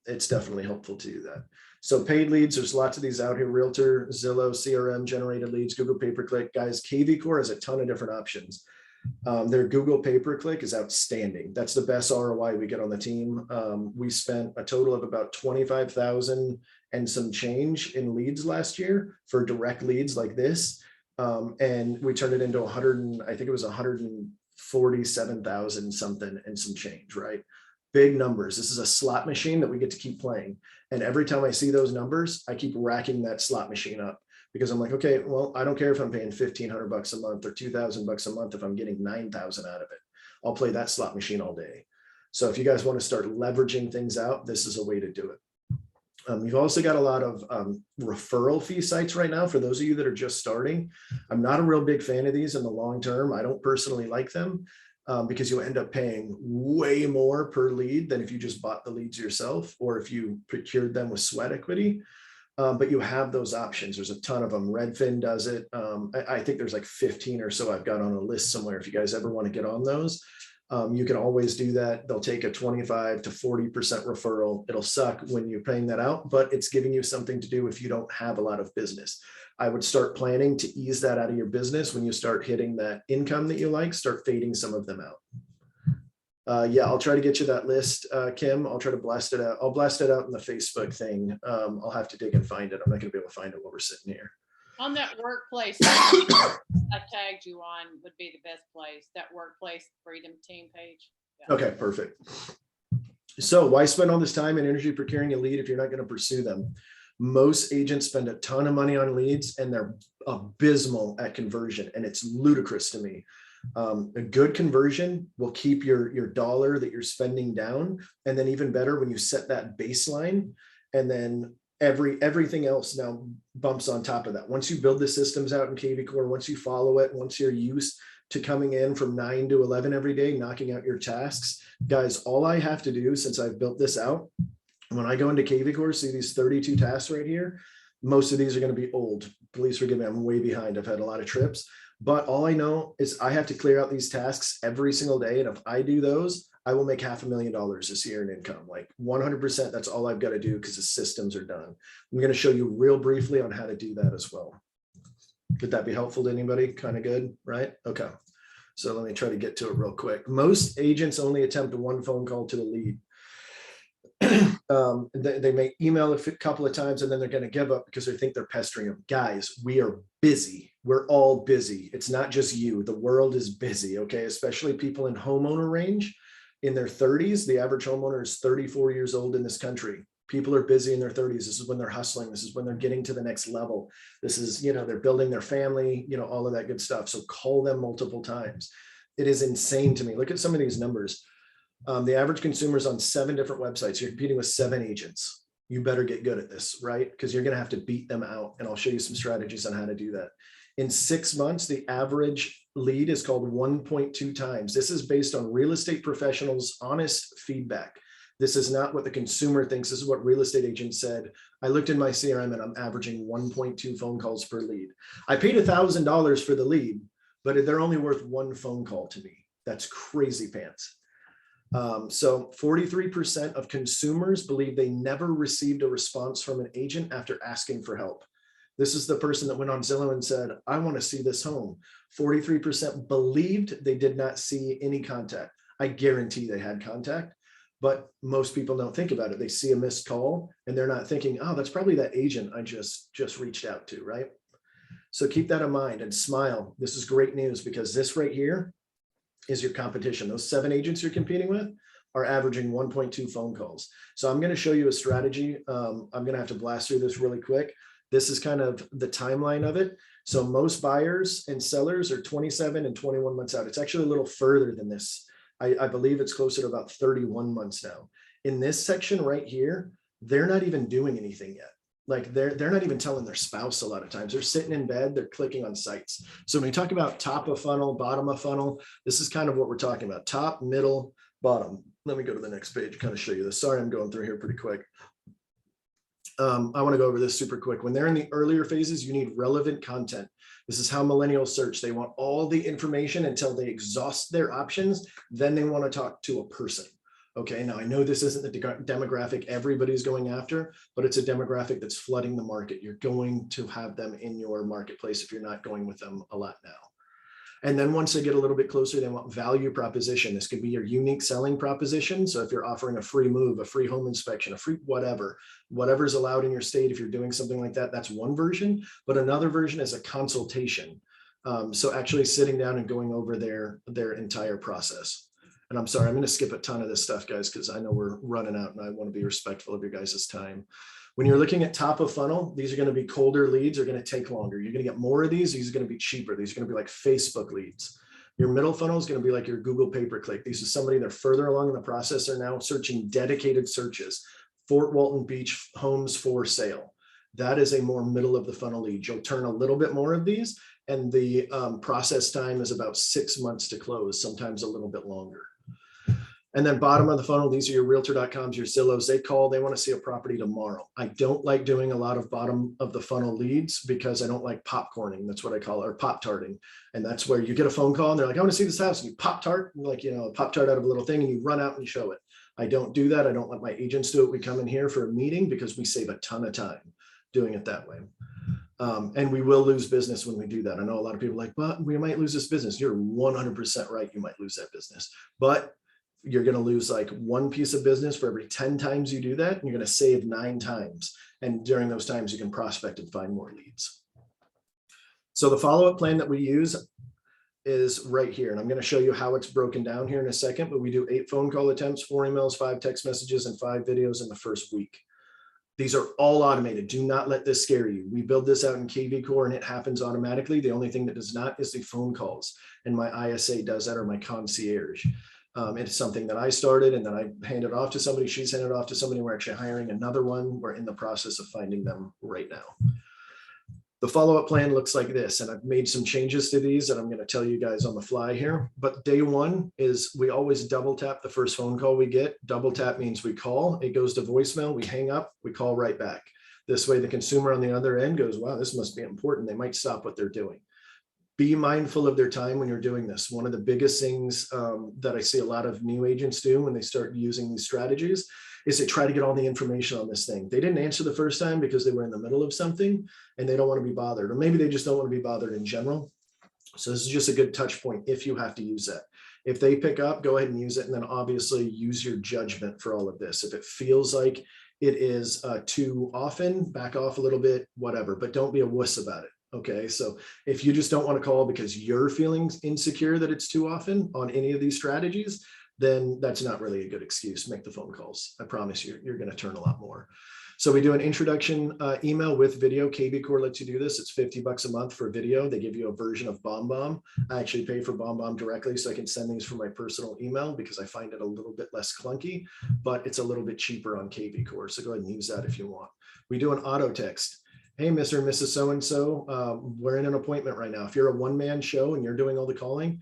it's definitely helpful to do that. So paid leads, there's lots of these out here: Realtor, Zillow, CRM, generated leads, Google pay-per-click. Guys, KV Core has a ton of different options. Their Google pay-per-click is outstanding. That's the best ROI we get on the team. We spent a total of about 25,000 and some change in leads last year for direct leads like this. And we turned it into I think it was 147,000 something and some change, right? Big numbers. This is a slot machine that we get to keep playing. And every time I see those numbers, I keep racking that slot machine up because I'm like, okay, well, I don't care if I'm paying $1,500 a month or $2,000 a month. If I'm getting 9,000 out of it, I'll play that slot machine all day. So if you guys want to start leveraging things out, this is a way to do it. We've also got a lot of referral fee sites right now for those of you that are just starting. I'm not a real big fan of these in the long term. I don't personally like them. Because you end up paying way more per lead than if you just bought the leads yourself or if you procured them with sweat equity. But you have those options. There's a ton of them. Redfin does it. I think there's like 15 or so I've got on a list somewhere. If you guys ever want to get on those, you can always do that. They'll take a 25 to 40% referral. It'll suck when you're paying that out, but it's giving you something to do if you don't have a lot of business. I would start planning to ease that out of your business when you start hitting that income that you like, start fading some of them out. Yeah, I'll try to get you that list, Kim. I'll try to blast it out. I'll blast it out in the Facebook thing. I'll have to dig and find it. I'm not going to be able to find it while we're sitting here. On that workplace I tagged you on would be the best place, that workplace Freedom Team page. Yeah. Okay, perfect. So why spend all this time and energy procuring a lead if you're not going to pursue them? Most agents spend a ton of money on leads and they're abysmal at conversion. And it's ludicrous to me. A good conversion will keep your dollar that you're spending down. And then even better when you set that baseline and then everything else now bumps on top of that. Once you build the systems out in KV Core, once you follow it, once you're used to coming in from 9 to 11 every day, knocking out your tasks. Guys, all I have to do since I've built this out, when I go into KV course, see these 32 tasks right here, most of these are going to be old. Please forgive me, I'm way behind. I've had a lot of trips, but all I know is I have to clear out these tasks every single day. And if I do those, I will make $500,000 this year in income, like 100%. That's all I've got to do because the systems are done. I'm going to show you real briefly on how to do that as well. Could that be helpful to anybody? Kind of good, right? Okay. So let me try to get to it real quick. Most agents only attempt one phone call to a lead. They may email a couple of times and then they're going to give up because they think they're pestering them. Guys, we are busy. We're all busy. It's not just you. The world is busy, okay? Especially people in homeowner range in their 30s. The average homeowner is 34 years old in this country. People are busy in their 30s. This is when they're hustling. This is when they're getting to the next level. This is, they're building their family, all of that good stuff. So call them multiple times. It is insane to me. Look at some of these numbers. The average consumer is on 7 different websites. You're competing with 7 agents. You better get good at this, right? Because you're going to have to beat them out. And I'll show you some strategies on how to do that. In 6 months, the average lead is called 1.2 times. This is based on real estate professionals' honest feedback. This is not what the consumer thinks. This is what real estate agents said. I looked in my CRM and I'm averaging 1.2 phone calls per lead. I paid $1,000 for the lead, but they're only worth 1 phone call to me. That's crazy pants. So 43% of consumers believe they never received a response from an agent after asking for help. This is the person that went on Zillow and said, I want to see this home. 43% believed they did not see any contact. I guarantee they had contact, but most people don't think about it. They see a missed call and they're not thinking, oh, that's probably that agent I just reached out to, right? So keep that in mind and smile. This is great news because this right here is your competition. Those 7 agents you're competing with are averaging 1.2 phone calls. So I'm going to show you a strategy. I'm going to have to blast through this really quick. This is kind of the timeline of it. So most buyers and sellers are 27 and 21 months out. It's actually a little further than this. I believe it's closer to about 31 months now. In this section right here, they're not even doing anything yet. Like they're not even telling their spouse a lot of times. They're sitting in bed, they're clicking on sites. So when we talk about top of funnel, bottom of funnel, this is kind of what we're talking about. Top, middle, bottom. Let me go to the next page, kind of show you this. Sorry, I'm going through here pretty quick. I want to go over this super quick. When they're in the earlier phases, you need relevant content. This is how millennials search. They want all the information until they exhaust their options. Then they want to talk to a person. Okay, now I know this isn't the demographic everybody's going after, but it's a demographic that's flooding the market. You're going to have them in your marketplace if you're not going with them a lot now. And then once they get a little bit closer, they want value proposition. This could be your unique selling proposition. So if you're offering a free move, a free home inspection, a free whatever's allowed in your state, if you're doing something like that, that's one version. But another version is a consultation. So actually sitting down and going over their entire process. And I'm sorry, I'm going to skip a ton of this stuff, guys, because I know we're running out and I want to be respectful of your guys' time. When you're looking at top of funnel, these are going to be colder leads, are going to take longer. You're going to get more of these. These are going to be cheaper. These are going to be like Facebook leads. Your middle funnel is going to be like your Google pay-per-click. These are somebody they're further along in the process. They're now searching dedicated searches. Fort Walton Beach homes for sale. That is a more middle of the funnel lead. You'll turn a little bit more of these, and the process time is about 6 months to close, sometimes a little bit longer. And then bottom of the funnel, these are your realtor.coms, your Zillows. They call, they want to see a property tomorrow. I don't like doing a lot of bottom of the funnel leads because I don't like popcorning. That's what I call it, or pop-tarting. And that's where you get a phone call and they're like, I want to see this house. And you pop-tart, like, a pop-tart out of a little thing and you run out and show it. I don't do that. I don't let my agents do it. We come in here for a meeting because we save a ton of time doing it that way. And we will lose business when we do that. I know a lot of people are like, but we might lose this business. You're 100% right. You might lose that business, but you're going to lose like one piece of business for every 10 times you do that. And you're going to save 9 times. And during those times, you can prospect and find more leads. So the follow-up plan that we use is right here. And I'm going to show you how it's broken down here in a second, but we do 8 phone call attempts, 4 emails, 5 text messages, and 5 videos in the first week. These are all automated. Do not let this scare you. We build this out in KV Core and it happens automatically. The only thing that does not is the phone calls. And my ISA does that, or my concierge. It's something that I started and then I handed off to somebody. She's handed off to somebody. We're actually hiring another one. We're in the process of finding them right now. The follow-up plan looks like this, and I've made some changes to these that I'm going to tell you guys on the fly here. But day one is we always double tap the first phone call we get. Double tap means we call, it goes to voicemail, we hang up, we call right back. This way the consumer on the other end goes, wow, this must be important. They might stop what they're doing. Be mindful of their time when you're doing this. One of the biggest things that I see a lot of new agents do when they start using these strategies is they try to get all the information on this thing. They didn't answer the first time because they were in the middle of something and they don't want to be bothered, or maybe they just don't want to be bothered in general. So this is just a good touch point if you have to use that. If they pick up, go ahead and use it, and then obviously use your judgment for all of this. If it feels like it is too often, back off a little bit, whatever, but don't be a wuss about it. Okay, so if you just don't want to call because you're feeling insecure that it's too often on any of these strategies, then that's not really a good excuse. Make the phone calls. I promise you, you're going to turn a lot more. So we do an introduction email with video. KB Core lets you do this. It's $50 a month for video. They give you a version of BombBomb. I actually pay for BombBomb directly, so I can send these from my personal email because I find it a little bit less clunky, but it's a little bit cheaper on KB Core. So go ahead and use that if you want. We do an auto text. Hey, Mr. and Mrs. So-and-so, we're in an appointment right now. If you're a one-man show and you're doing all the calling,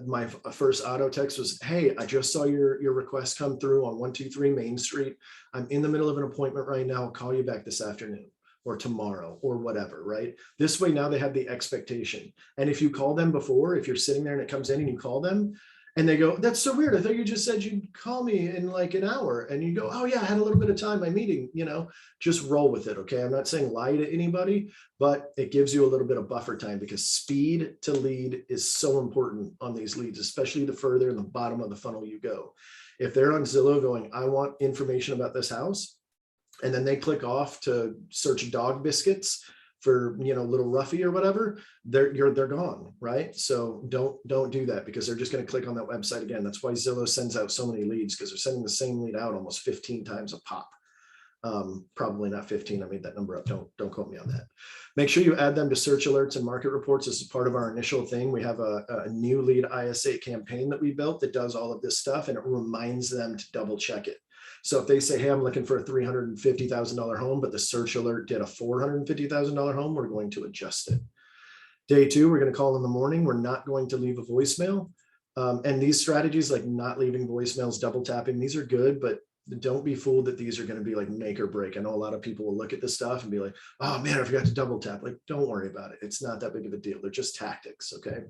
my first auto text was, hey, I just saw your request come through on 123 Main Street. I'm in the middle of an appointment right now. I'll call you back this afternoon or tomorrow or whatever, right? This way now they have the expectation. And if you call them before, if you're sitting there and it comes in and you call them and they go, that's so weird. I thought you just said you'd call me in like an hour. And you go, oh yeah, I had a little bit of time, my meeting, you know, just roll with it. Okay. I'm not saying lie to anybody, but it gives you a little bit of buffer time because speed to lead is so important on these leads, especially the further in the bottom of the funnel you go. If they're on Zillow going, I want information about this house, and then they click off to search dog biscuits for, you know, little Ruffy or whatever, they're gone, right? So don't do that because they're just going to click on that website again. That's why Zillow sends out so many leads, because they're sending the same lead out almost 15 times a pop. Probably not 15. I made that number up. Don't quote me on that. Make sure you add them to search alerts and market reports as part of our initial thing. We have a new lead IS8 campaign that we built that does all of this stuff, and it reminds them to double check it. So if they say, hey, I'm looking for a $350,000 home, but the search alert did a $450,000 home, we're going to adjust it. Day two, we're going to call in the morning. We're not going to leave a voicemail. And these strategies like not leaving voicemails, double tapping, these are good, but don't be fooled that these are going to be like make or break. I know a lot of people will look at this stuff and be like, oh man, I forgot to double tap. Like, don't worry about it. It's not that big of a deal. They're just tactics. Okay.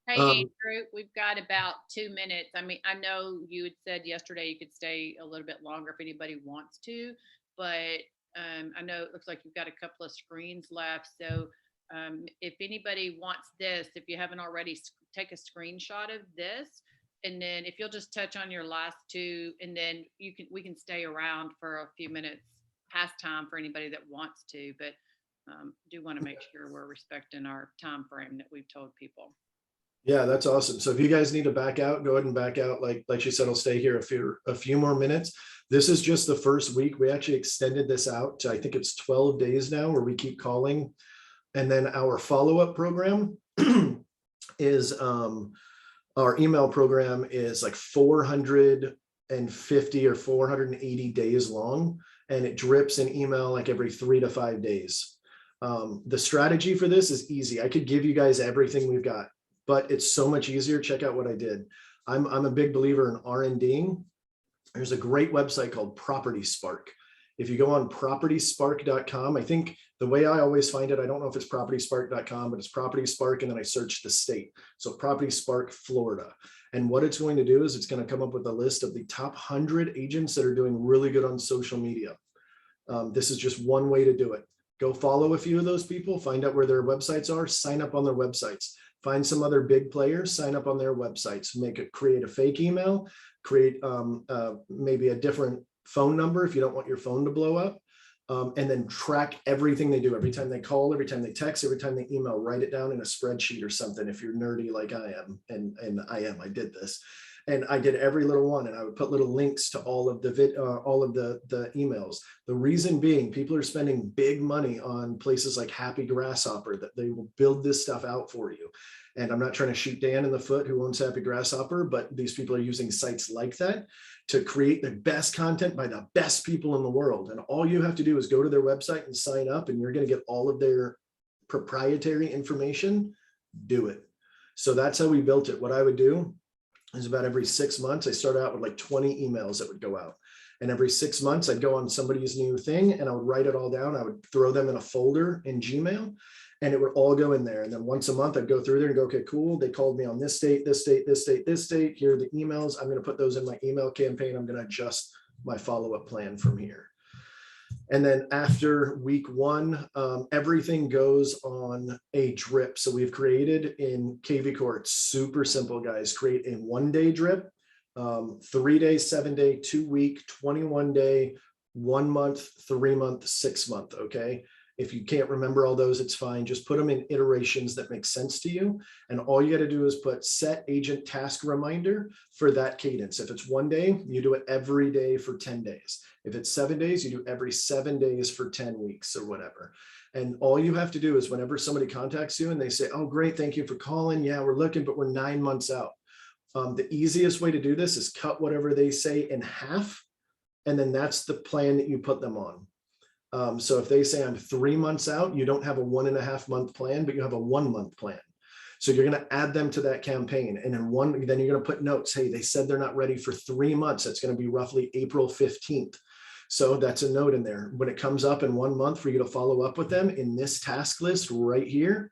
Hey, Andrew, we've got about 2 minutes. I mean, I know you had said yesterday you could stay a little bit longer if anybody wants to, but I know it looks like you've got a couple of screens left. So if anybody wants this, if you haven't already, take a screenshot of this. And then if you'll just touch on your last two, and then we can stay around for a few minutes past time for anybody that wants to, but do want to make sure we're respecting our time frame that we've told people. Yeah, that's awesome. So if you guys need to back out, go ahead and back out. Like she said, I'll stay here a few more minutes. This is just the first week. We actually extended this out to, I think it's 12 days now, where we keep calling. And then our follow-up program is our email program is like 450 or 480 days long, and it drips in email like every 3 to 5 days. The strategy for this is easy. I could give you guys everything we've got, but it's so much easier. Check out what I did. I'm a big believer in R&Ding. There's a great website called Property Spark. If you go on propertyspark.com, I think the way I always find it, I don't know if it's propertyspark.com, but it's Property Spark, and then I search the state. So Property Spark, Florida. And what it's going to do is it's going to come up with a list of the top 100 agents that are doing really good on social media. This is just one way to do it. Go follow a few of those people, find out where their websites are, sign up on their websites. Find some other big players, sign up on their websites, create a fake email, create maybe a different phone number if you don't want your phone to blow up, and then track everything they do. Every time they call, every time they text, every time they email, write it down in a spreadsheet or something if you're nerdy like I am, and I did this. And I did every little one, and I would put little links to all of the emails. The reason being, people are spending big money on places like Happy Grasshopper that they will build this stuff out for you. And I'm not trying to shoot Dan in the foot who owns Happy Grasshopper, but these people are using sites like that to create the best content by the best people in the world. And all you have to do is go to their website and sign up, and you're going to get all of their proprietary information. Do it. So that's how we built it. What I would do is about every 6 months, I start out with like 20 emails that would go out. And every 6 months, I'd go on somebody's new thing and I would write it all down. I would throw them in a folder in Gmail, and it would all go in there. And then once a month, I'd go through there and go, okay, cool. They called me on this date, this date, this date, this date. Here are the emails. I'm going to put those in my email campaign. I'm going to adjust my follow-up plan from here. And then after week 1, everything goes on a drip. So we've created in KV Core, it's super simple, guys. Create a 1-day drip, 3-day, 7-day, 2-week, 21-day, 1 month, 3 month, 6 month. Okay. If you can't remember all those, it's fine. Just put them in iterations that make sense to you. And all you got to do is put set agent task reminder for that cadence. If it's 1 day, you do it every day for 10 days. If it's 7 days, you do every 7 days for 10 weeks or whatever. And all you have to do is whenever somebody contacts you and they say, oh, great, thank you for calling. Yeah, we're looking, but we're 9 months out. The easiest way to do this is cut whatever they say in half. And then that's the plan that you put them on. So if they say I'm 3 months out, you don't have a 1.5 month plan, but you have a 1 month plan. So you're going to add them to that campaign. And then you're going to put notes. Hey, they said they're not ready for 3 months. That's going to be roughly April 15th. So that's a note in there. When it comes up in 1 month for you to follow up with them in this task list right here,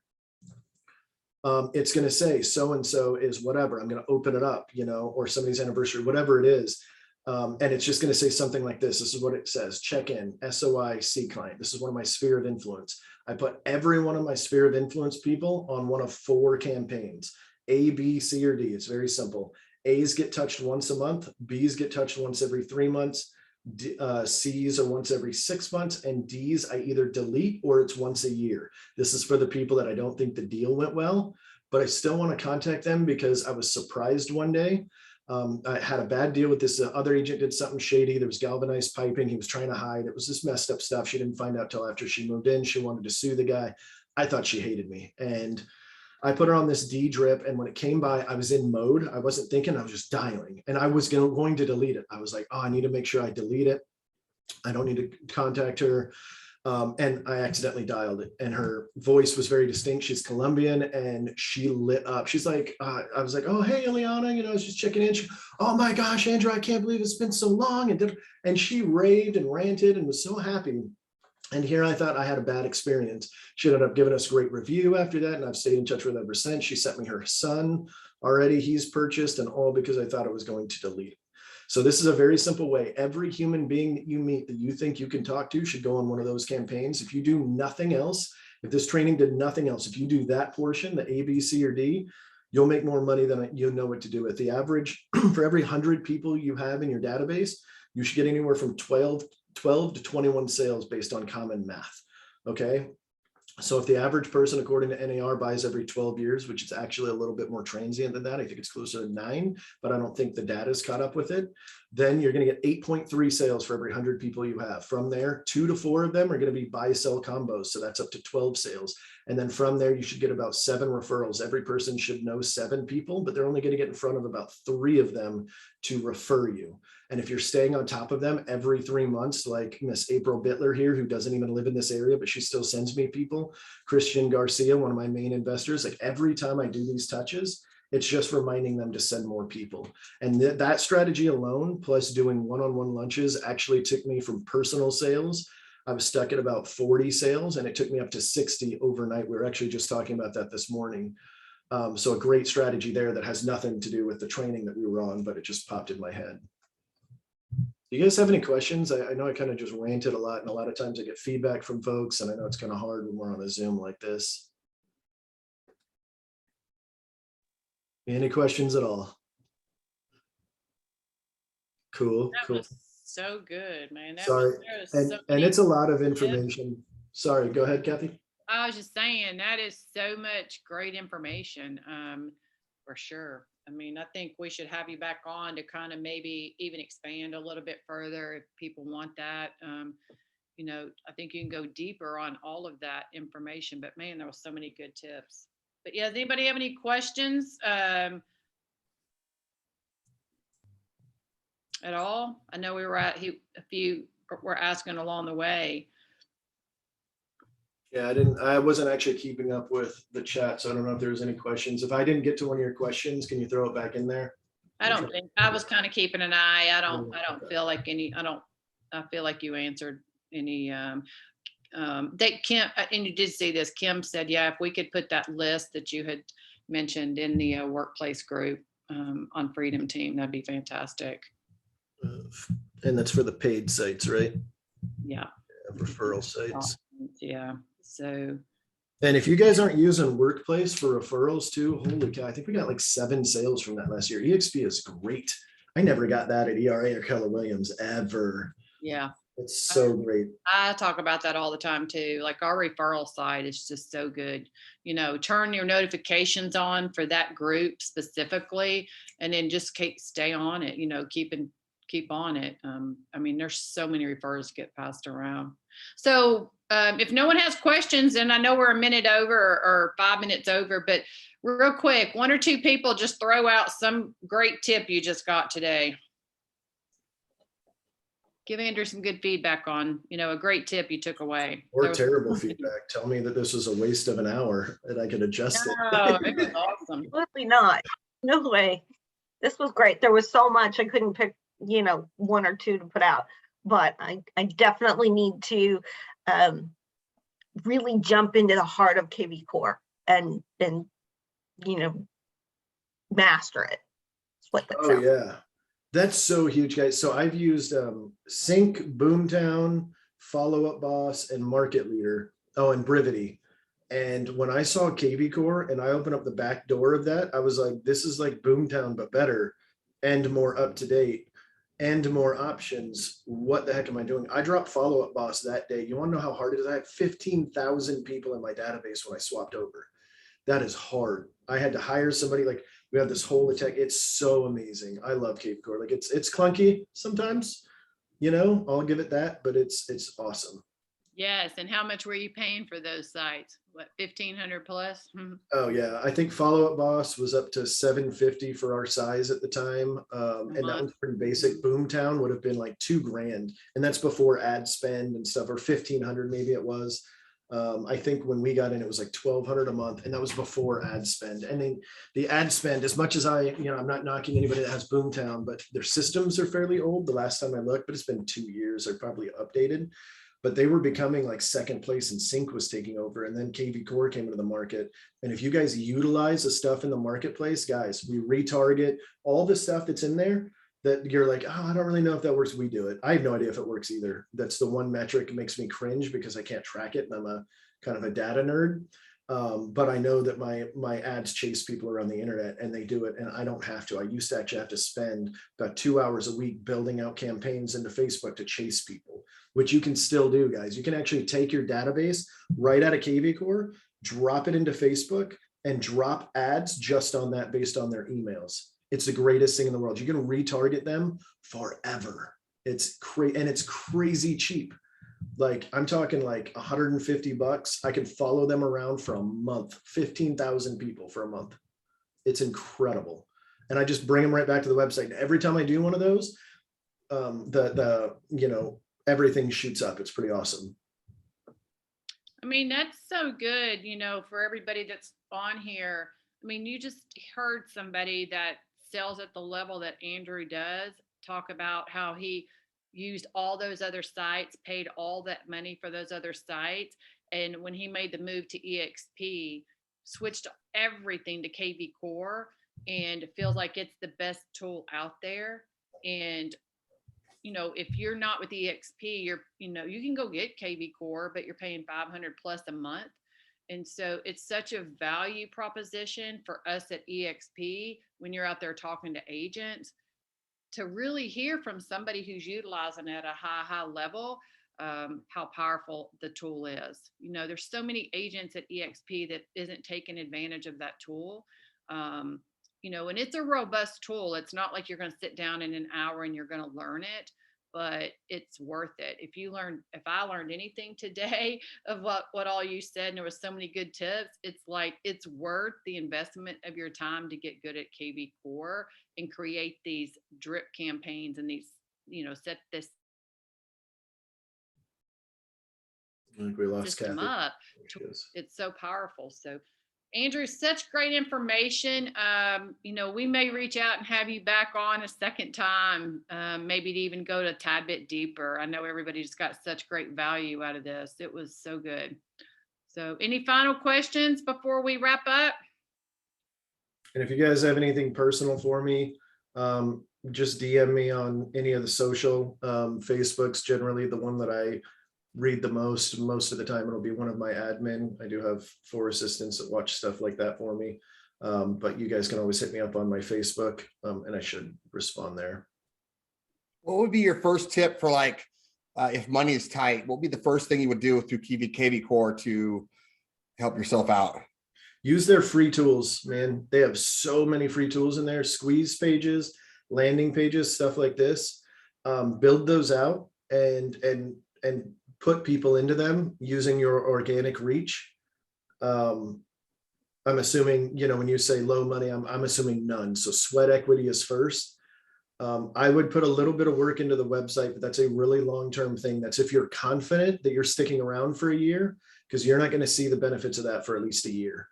it's going to say so-and-so is whatever. I'm going to open it up, or somebody's anniversary, whatever it is. And it's just going to say something like this. This is what it says. Check in, SOI, C client. This is one of my sphere of influence. I put every one of my sphere of influence people on one of 4 campaigns, A, B, C, or D. It's very simple. A's get touched once a month. B's get touched once every 3 months. C's are once every 6 months, and D's I either delete or it's once a year. This is for the people that I don't think the deal went well, but I still want to contact them because I was surprised one day. I had a bad deal with this other agent, did something shady. There was galvanized piping. He was trying to hide. It was this messed up stuff. She didn't find out till after she moved in. She wanted to sue the guy. I thought she hated me. And I put her on this D drip. And when it came by, I was in mode. I wasn't thinking, I was just dialing. And I was going to delete it. I was like, oh, I need to make sure I delete it. I don't need to contact her. And I accidentally dialed it, and her voice was very distinct. She's Colombian, and she lit up. She's like, I was like, oh, hey, Eliana, I was just checking in. Oh my gosh, Andrew, I can't believe it's been so long. And she raved and ranted and was so happy. And here I thought I had a bad experience. She ended up giving us a great review after that, and I've stayed in touch with her ever since. She sent me her son already. He's purchased, and all because I thought I was going to delete it. So this is a very simple way. Every human being that you meet that you think you can talk to should go on one of those campaigns. If you do nothing else, if this training did nothing else, if you do that portion, the A, B, C, or D, you'll make more money than you know what to do with. The average for every 100 people you have in your database, you should get anywhere from 12 to 21 sales based on common math. Okay. So if the average person, according to NAR, buys every 12 years, which is actually a little bit more transient than that, I think it's closer to 9, but I don't think the data is caught up with it, then you're going to get 8.3 sales for every 100 people you have. From there, 2 to 4 of them are going to be buy-sell combos. So that's up to 12 sales. And then from there, you should get about 7 referrals. Every person should know 7 people, but they're only going to get in front of about 3 of them to refer you. And if you're staying on top of them every 3 months, like Miss April Bittler here, who doesn't even live in this area, but she still sends me people, Christian Garcia, one of my main investors, like every time I do these touches, it's just reminding them to send more people. And that strategy alone, plus doing one-on-one lunches, actually took me from personal sales. I was stuck at about 40 sales, and it took me up to 60 overnight. We were actually just talking about that this morning. So a great strategy there that has nothing to do with the training that we were on, but it just popped in my head. Do you guys have any questions? I know I kind of just ranted a lot, and a lot of times I get feedback from folks, and I know it's kind of hard when we're on a Zoom like this. Any questions at all? Cool. That was so good, man. Sorry. And it's a lot of information. Sorry, go ahead, Kathy. I was just saying that is so much great information, for sure. I mean, I think we should have you back on to kind of maybe even expand a little bit further if people want that. I think you can go deeper on all of that information, but man, there was so many good tips. But yeah, does anybody have any questions at all? I know we were a few were asking along the way. Yeah, I wasn't actually keeping up with the chat, so I don't know if there was any questions. If I didn't get to one of your questions, can you throw it back in there? I don't think, I was kind of keeping an eye. I don't feel like I feel like you answered any, that Kim, and you did say this, Kim said, yeah, if we could put that list that you had mentioned in the workplace group on Freedom Team, that'd be fantastic. And that's for the paid sites, right? Yeah. Referral sites. Yeah. So. And if you guys aren't using Workplace for referrals too, holy cow, I think we got like 7 sales from that last year. EXP is great. I never got that at ERA or Keller Williams ever. Yeah. It's so great. I talk about that all the time too. Like our referral site is just so good. You know, turn your notifications on for that group specifically, and then just stay on it, you know, keep on it. I mean, there's so many referrals get passed around. So if no one has questions, and I know we're a minute over or 5 minutes over, but real quick, 1 or 2 people just throw out some great tip you just got today. Give Andrew some good feedback on, you know, a great tip you took away. Or terrible feedback. Tell me that this was a waste of an hour and I could adjust it. Oh, it was awesome. Absolutely not. No way. This was great. There was so much I couldn't pick, you know, 1 or 2 to put out, but I definitely need to really jump into the heart of KV Core and you know, master it. That's what that sounds. Yeah. That's so huge, guys. So I've used Sync, Boomtown, Follow Up Boss, and Market Leader. Oh, and Brivity. And when I saw KV Core and I opened up the back door of that, I was like, this is like Boomtown, but better and more up to date and more options. What the heck am I doing? I dropped Follow Up Boss that day. You want to know how hard it is? I had 15,000 people in my database when I swapped over. That is hard. I had to hire somebody. Like, we have this whole attack. It's so amazing. I love KV Core. Like, it's clunky sometimes, you know, I'll give it that, but it's awesome. Yes. And how much were you paying for those sites? What, 1,500 plus? Oh yeah. I think Follow Up Boss was up to 750 for our size at the time. And that was pretty basic. Boomtown would have been like $2,000. And that's before ad spend and stuff, or 1,500 maybe it was. I think when we got in, it was like 1,200 a month, and that was before ad spend. And then the ad spend, as much as I'm not knocking anybody that has Boomtown, but their systems are fairly old. The last time I looked, but it's been 2 years, they're probably updated, but they were becoming like second place, and Sync was taking over. And then KV Core came into the market. And if you guys utilize the stuff in the marketplace, guys, we retarget all the stuff that's in there that you're like, oh, I don't really know if that works. We do it. I have no idea if it works either. That's the one metric that makes me cringe because I can't track it. And I'm a kind of a data nerd. But I know that my ads chase people around the internet, and they do it. And I don't have to. I used to actually have to spend about 2 hours a week building out campaigns into Facebook to chase people, which you can still do, guys. You can actually take your database right out of KV Core, drop it into Facebook, and drop ads just on that based on their emails. It's the greatest thing in the world. You can retarget them forever. It's crazy, and it's crazy cheap. Like, I'm talking like $150. I can follow them around for a month, 15,000 people for a month. It's incredible. And I just bring them right back to the website. And every time I do one of those, everything shoots up. It's pretty awesome. I mean, that's so good, for everybody that's on here. I mean, you just heard somebody that sells at the level that Andrew does talk about how he used all those other sites, paid all that money for those other sites. And when he made the move to EXP, switched everything to KV Core, and it feels like it's the best tool out there. And, if you're not with EXP, you can go get KV Core, but you're paying $500 plus a month. And so it's such a value proposition for us at EXP when you're out there talking to agents, to really hear from somebody who's utilizing it at a high level, how powerful the tool is. There's so many agents at EXP that isn't taking advantage of that tool. And it's a robust tool. It's not like you're going to sit down in an hour and you're going to learn it. but it's worth it. If I learned anything today of what all you said, and there was so many good tips, it's like, it's worth the investment of your time to get good at KV Core and create these drip campaigns and these, set this I think we lost system Kathy. up. It's so powerful. So Andrew, such great information. We may reach out and have you back on a second time, maybe to even go to a tad bit deeper. I know everybody just got such great value out of this. It was so good. So any final questions before we wrap up? And if you guys have anything personal for me, just DM me on any of the social. Facebook's generally the one that I read the most of the time. It'll be one of my admin. I do have 4 assistants that watch stuff like that for me. But you guys can always hit me up on my Facebook, and I should respond there. What would be your first tip for if money is tight? What would be the first thing you would do through KV Core to help yourself out? Use their free tools, man. They have so many free tools in there, squeeze pages, landing pages, stuff like this. Build those out and put people into them using your organic reach. I'm assuming, when you say low money, I'm assuming none. So sweat equity is first. I would put a little bit of work into the website, but that's a really long-term thing. That's if you're confident that you're sticking around for a year, because you're not going to see the benefits of that for at least a year,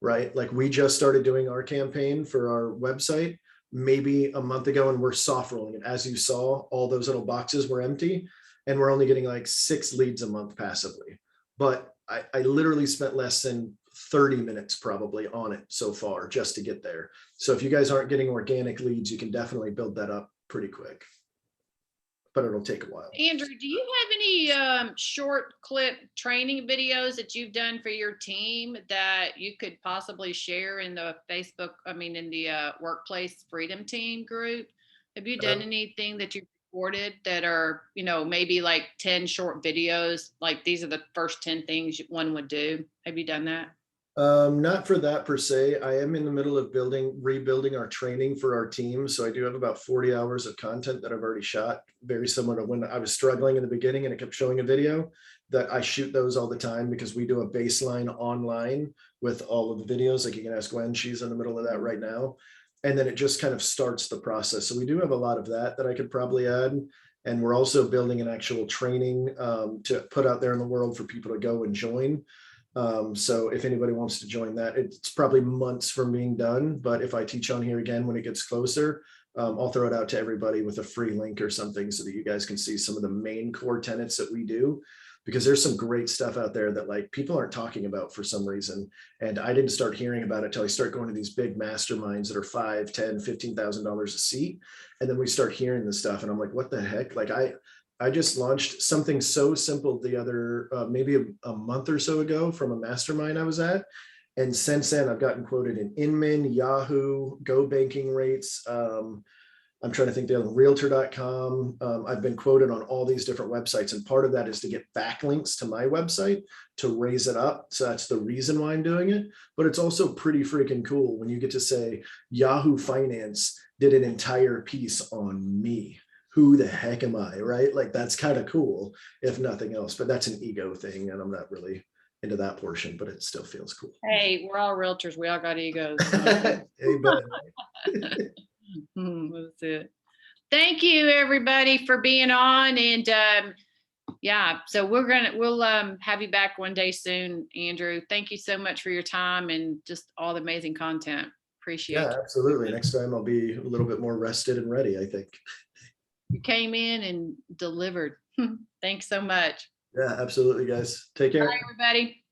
right? Like we just started doing our campaign for our website maybe a month ago, and we're soft rolling it. As you saw, all those little boxes were empty. And we're only getting like 6 leads a month passively. But I literally spent less than 30 minutes probably on it so far just to get there. So if you guys aren't getting organic leads, you can definitely build that up pretty quick. But it'll take a while. Andrew, do you have any short clip training videos that you've done for your team that you could possibly share in the in the workplace Freedom Team group? Have you done anything that you recorded that are, maybe like 10 short videos, like these are the first 10 things one would do? Have you done that? Not for that per se. I am in the middle of rebuilding our training for our team. So I do have about 40 hours of content that I've already shot, very similar to when I was struggling in the beginning and it kept showing a video. That I shoot those all the time because we do a baseline online with all of the videos. Like you can ask Gwen, she's in the middle of that right now. And then it just kind of starts the process. So we do have a lot of that I could probably add. And we're also building an actual training to put out there in the world for people to go and join. So if anybody wants to join that, it's probably months from being done. But if I teach on here again when it gets closer, I'll throw it out to everybody with a free link or something so that you guys can see some of the main core tenets that we do. Because there's some great stuff out there that people aren't talking about for some reason. And I didn't start hearing about it till I start going to these big masterminds that are $5,000, $10,000, $15,000 a seat. And then we start hearing this stuff and I'm like, what the heck? Like I just launched something so simple the other, maybe a month or so ago from a mastermind I was at. And since then I've gotten quoted in Inman, Yahoo, Go Banking Rates. I'm trying to think the other, realtor.com. I've been quoted on all these different websites. And part of that is to get backlinks to my website to raise it up. So that's the reason why I'm doing it. But it's also pretty freaking cool when you get to say Yahoo Finance did an entire piece on me. Who the heck am I, right? Like that's kind of cool, if nothing else. But that's an ego thing. And I'm not really into that portion, but it still feels cool. Hey, we're all realtors. We all got egos. Amen. That's it. Thank you everybody for being on. And yeah, so we'll have you back one day soon, Andrew. Thank you so much for your time and just all the amazing content. Appreciate it. Yeah, absolutely. Next time I'll be a little bit more rested and ready, I think. You came in and delivered. Thanks so much. Yeah, absolutely, guys. Take care. Bye, everybody.